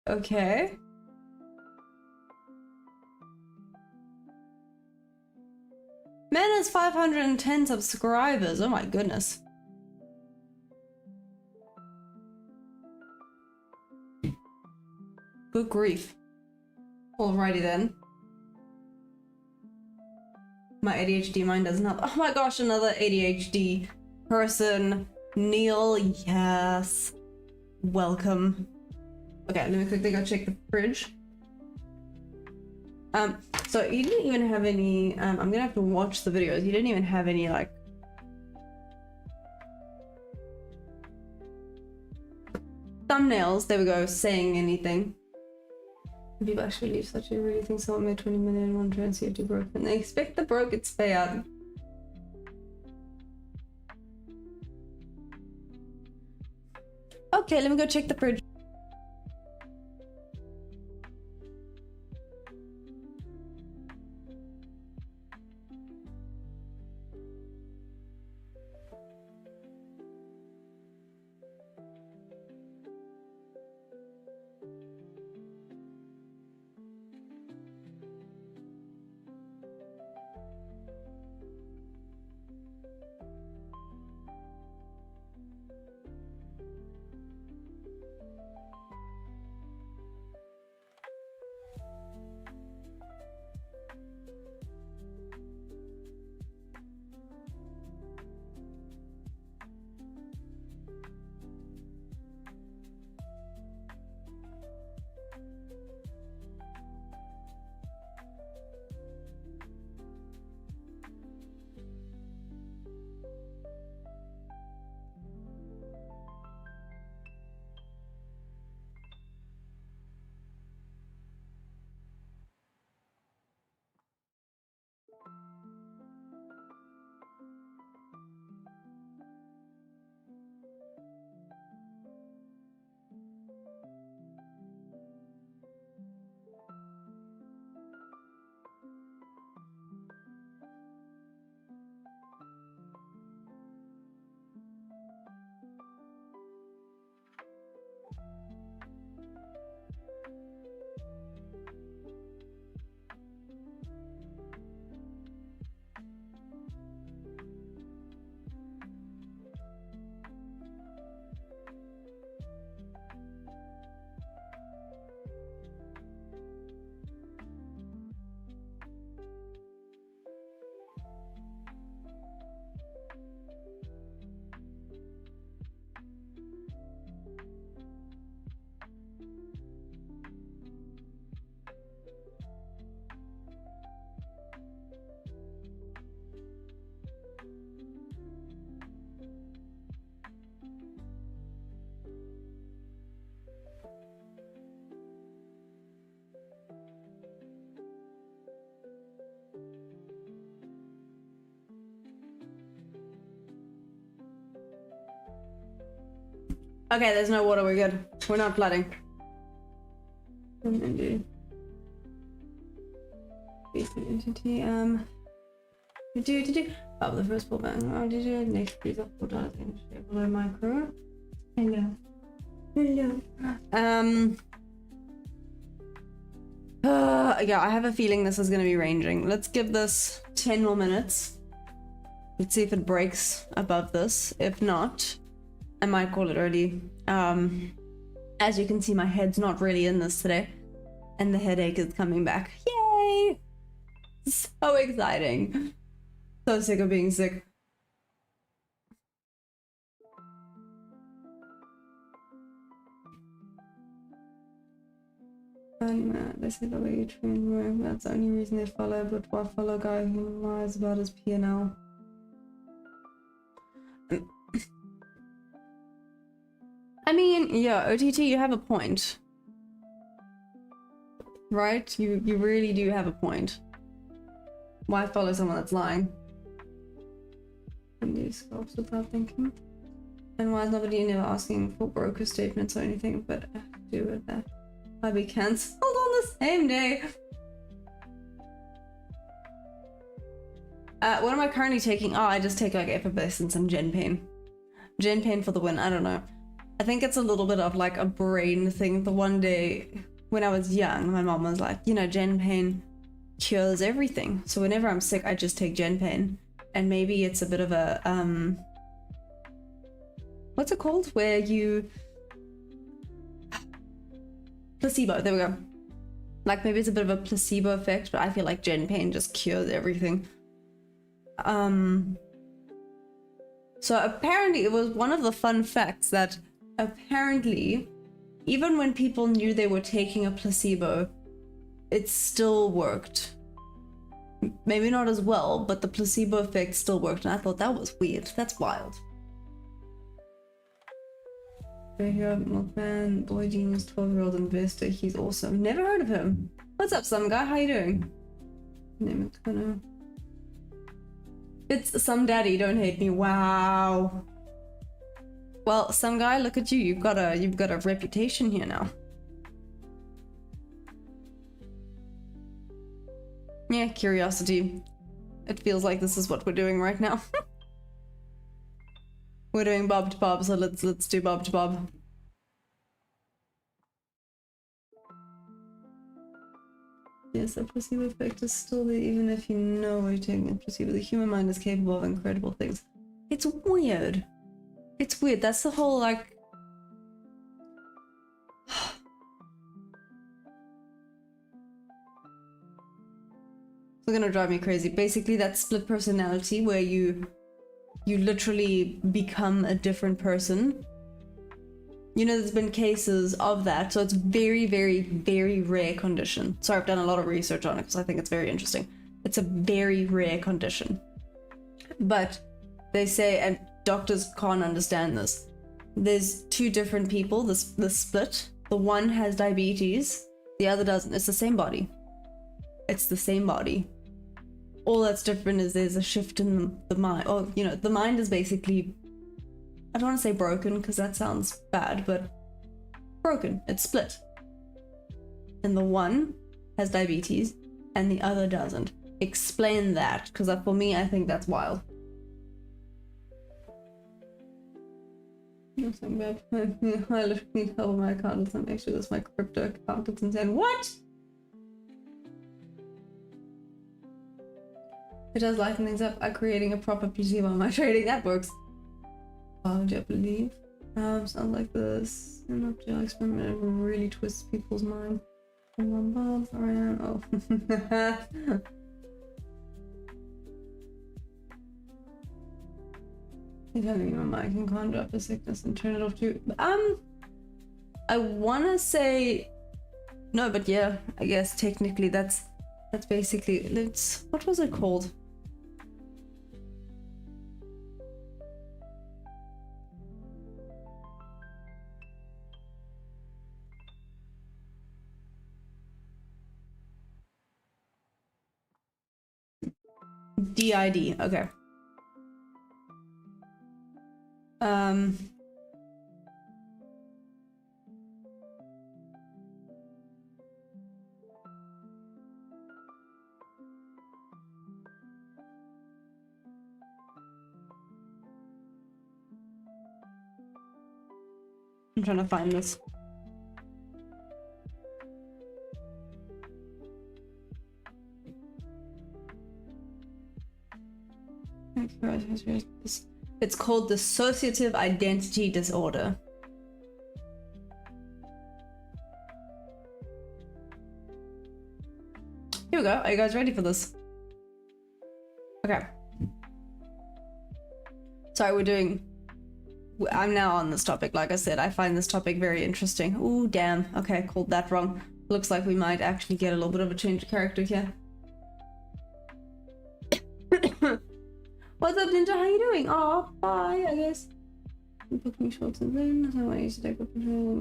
Okay. Man has 510 subscribers. Oh my goodness. Good grief. Alrighty then. My ADHD mind doesn't help. Oh my gosh, another ADHD person. Neil, yes. Welcome. Okay, let me quickly go check the fridge. So you didn't even have any, I'm gonna have to watch the videos. You didn't even have any, like, thumbnails, there we go, saying anything. People actually leave such a really think someone made 20 million in one trade CO2 broke and they expect the broker to pay out. Okay, let me go check the fridge. Okay, there's no water, we're good. We're not flooding. Entity, oh, the first pullback. Oh, did you next please up for that below micro? Hello. Hello. Yeah, I have a feeling this is gonna be ranging. Let's give this 10 more minutes. Let's see if it breaks above this. If not, I might call it early. As you can see, my head's not really in this today, and the headache is coming back. Yay! So exciting. So sick of being sick. They say the way you train work, that's the only reason they follow, but why follow a guy who lies about his P&L? I mean, yeah, OTT, you have a point. Right? You really do have a point. Why follow someone that's lying? And these scopes without thinking. And why is nobody never asking for broker statements or anything, but do with that? I'll be cancelled on the same day. What am I currently taking? Oh, I just take like effervescence and Gen Pain. Gen Pain for the win, I don't know. I think it's a little bit of like a brain thing. The one day when I was young, my mom was like, you know, Gen Pain cures everything. So whenever I'm sick, I just take Gen Pain. And maybe it's a bit of a, what's it called? Where you, placebo, there we go. Like maybe it's a bit of a placebo effect, but I feel like Gen Pain just cures everything. So apparently it was one of the fun facts that apparently even when people knew they were taking a placebo, it still worked. Maybe not as well, but the placebo effect still worked, and I thought that was weird. That's wild. Here, Milkman, boy genius, 12-year-old investor. He's awesome. Never heard of him. What's up, some guy? How you doing? Name it, gonna. It's some daddy. Don't hate me. Wow. Well, some guy, look at you. You've got a reputation here now. Yeah, curiosity. It feels like this is what we're doing right now. We're doing Bob to Bob, so let's do Bob to Bob. Yes, the placebo effect is still there even if you know what you're taking a placebo. The human mind is capable of incredible things. It's weird. It's weird. That's the whole like it's gonna drive me crazy. Basically, that split personality where you literally become a different person. You know, there's been cases of that, so it's very, very, very rare condition. Sorry, I've done a lot of research on it because I think it's very interesting. It's a very rare condition. But they say, and doctors can't understand this, there's two different people, this split. The one has diabetes, the other doesn't. It's the same body. It's the same body. All that's different is there's a shift in the mind. Or, you know, the mind is basically, I don't want to say broken because that sounds bad, but broken. It's split. And the one has diabetes and the other doesn't. Explain that, because for me, I think that's wild. Nothing bad. I literally need help with my account. Let's make sure that's my crypto account. It's insane. What? It does lighten things up by creating a proper placebo on my trading. That works. Why would you believe? Sounds like this. An object experiment really twists people's mind. Oh. You're telling me my mic can conjure up a sickness and turn it off too. I wanna say no, but yeah, I guess technically that's basically it's what was it called? DID, okay. I'm trying to find this. It's called dissociative identity disorder. Here we go. Are you guys ready for this? Okay. Sorry, I'm now on this topic. Like I said, I find this topic very interesting. Ooh, damn. Okay, called that wrong. Looks like we might actually get a little bit of a change of character here. What's up, Ninja? How you doing? Oh, bye, I guess. Booking shorts and then I want you to take up control.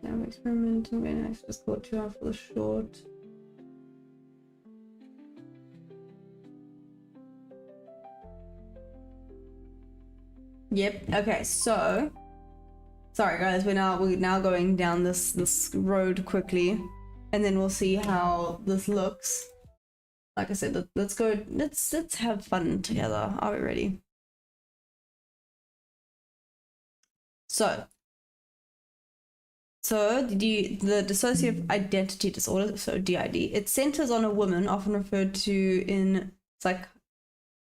Now experimental. Very nice. Just got 2 hours for the short. Yep. Okay. So, sorry guys. We're now going down this road quickly, and then we'll see how this looks. Like I said, let's go. Let's have fun together. Are we ready? So the dissociative identity disorder, so DID, it centers on a woman, often referred to in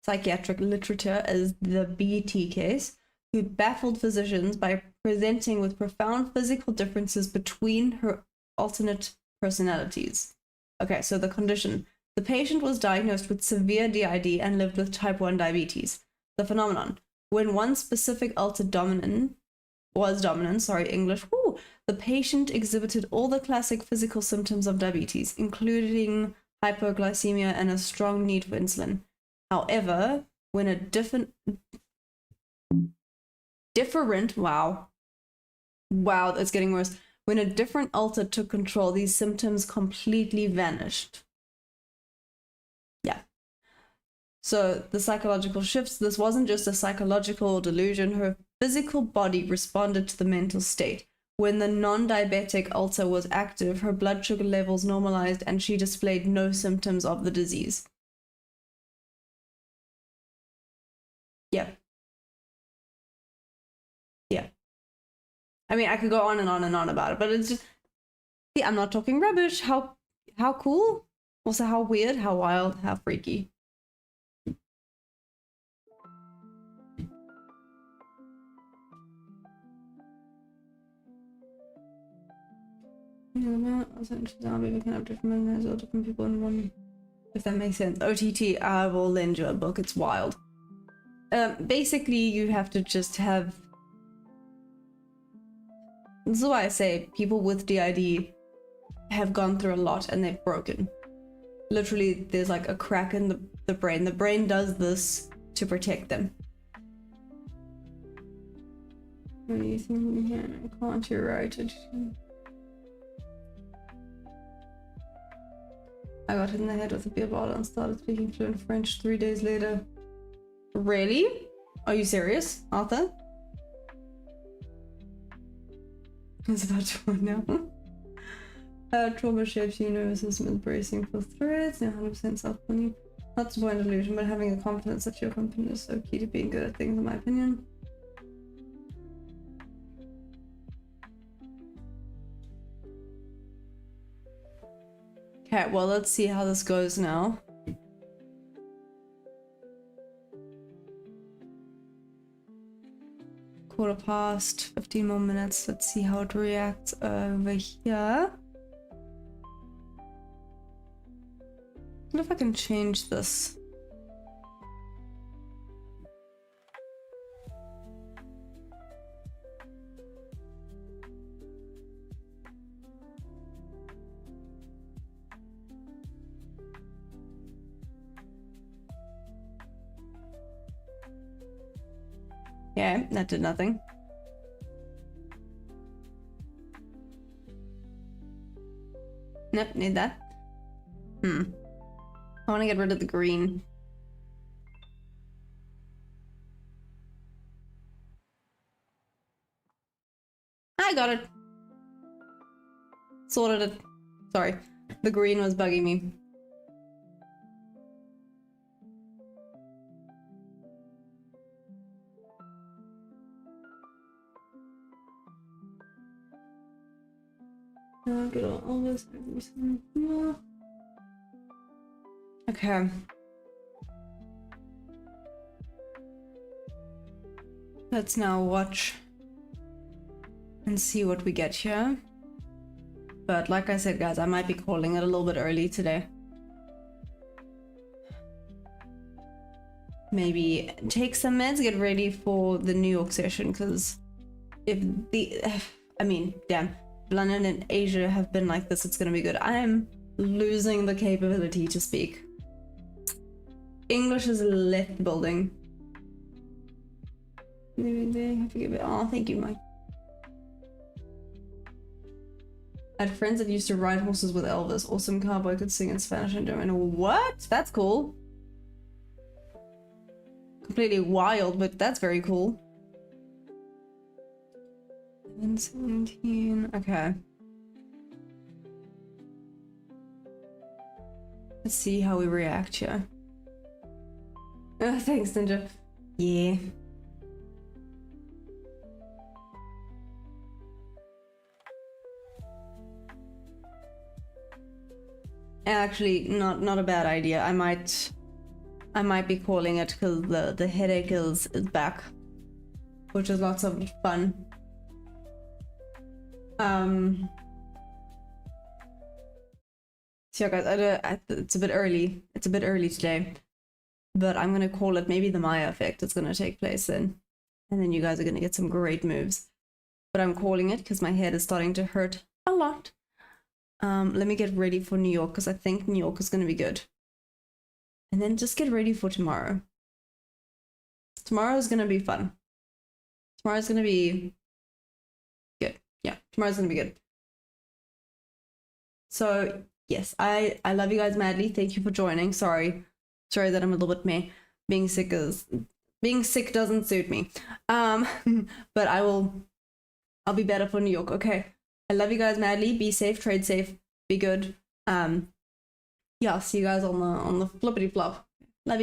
psychiatric literature as the BT case, who baffled physicians by presenting with profound physical differences between her alternate personalities. Okay, so the condition. The patient was diagnosed with severe DID and lived with type 1 diabetes. The phenomenon. When one specific altered dominant, English, the patient exhibited all the classic physical symptoms of diabetes, including hypoglycemia and a strong need for insulin. However, when a different, wow, it's getting worse. When a different alter took control, these symptoms completely vanished. Yeah. So the psychological shifts, this wasn't just a psychological delusion. Her physical body responded to the mental state. When the non-diabetic alter was active, her blood sugar levels normalized and she displayed no symptoms of the disease. Yeah. Yeah. I mean, I could go on and on and on about it, but it's just, see, I'm not talking rubbish. How cool? Also, how weird, how wild, how freaky. We can have different memories or different people in one. If that makes sense. OTT, I will lend you a book. It's wild. Basically, you have to just have. This is why I say people with DID have gone through a lot and they've broken. Literally, there's like a crack in the brain. The brain does this to protect them. What do you think? Yeah, can't you write it? I got hit in the head with a beer bottle and started speaking fluent French 3 days later. Really? Are you serious, Arthur? It's about to run now. Trauma shapes your nervous system is bracing for threats, 100% self-belief. Not to point illusion, but having a confidence that your company is so key to being good at things, in my opinion. Okay, well, let's see how this goes now. Quarter past, 15 more minutes. Let's see how it reacts over here. I wonder if I can change this. Yeah, that did nothing. Nope, need that. I want to get rid of the green. I got it. Sorted it. Sorry. The green was bugging me. Get all this. Okay. Let's now watch and see what we get here. But like I said, guys, I might be calling it a little bit early today. Maybe take some meds, get ready for the New York session, because I mean, damn. London and Asia have been like this, it's gonna be good. I am losing the capability to speak. English has left the building. Oh, thank you, Mike. I had friends that used to ride horses with Elvis. Awesome cowboy, could sing in Spanish and German. What? That's cool. Completely wild, but that's very cool. 17. Okay. Let's see how we react here. Oh, thanks, Ninja. Yeah. Actually, not a bad idea. I might be calling it because the headache is back. which is lots of fun. So yeah, guys, it's a bit early. It's a bit early today, but I'm gonna call it maybe the Maya effect. It's gonna take place then, and then you guys are gonna get some great moves. But I'm calling it because my head is starting to hurt a lot. Let me get ready for New York because I think New York is gonna be good, and then just get ready for tomorrow. Tomorrow is gonna be fun. Tomorrow's gonna be good. Yeah, tomorrow's gonna be good. So yes, I love you guys madly. Thank you for joining. Sorry that I'm a little bit meh. Being sick doesn't suit me. But I'll be better for New York. Okay. I love you guys madly. Be safe, trade safe, be good. Yeah, see you guys on the flippity flop. Love you guys.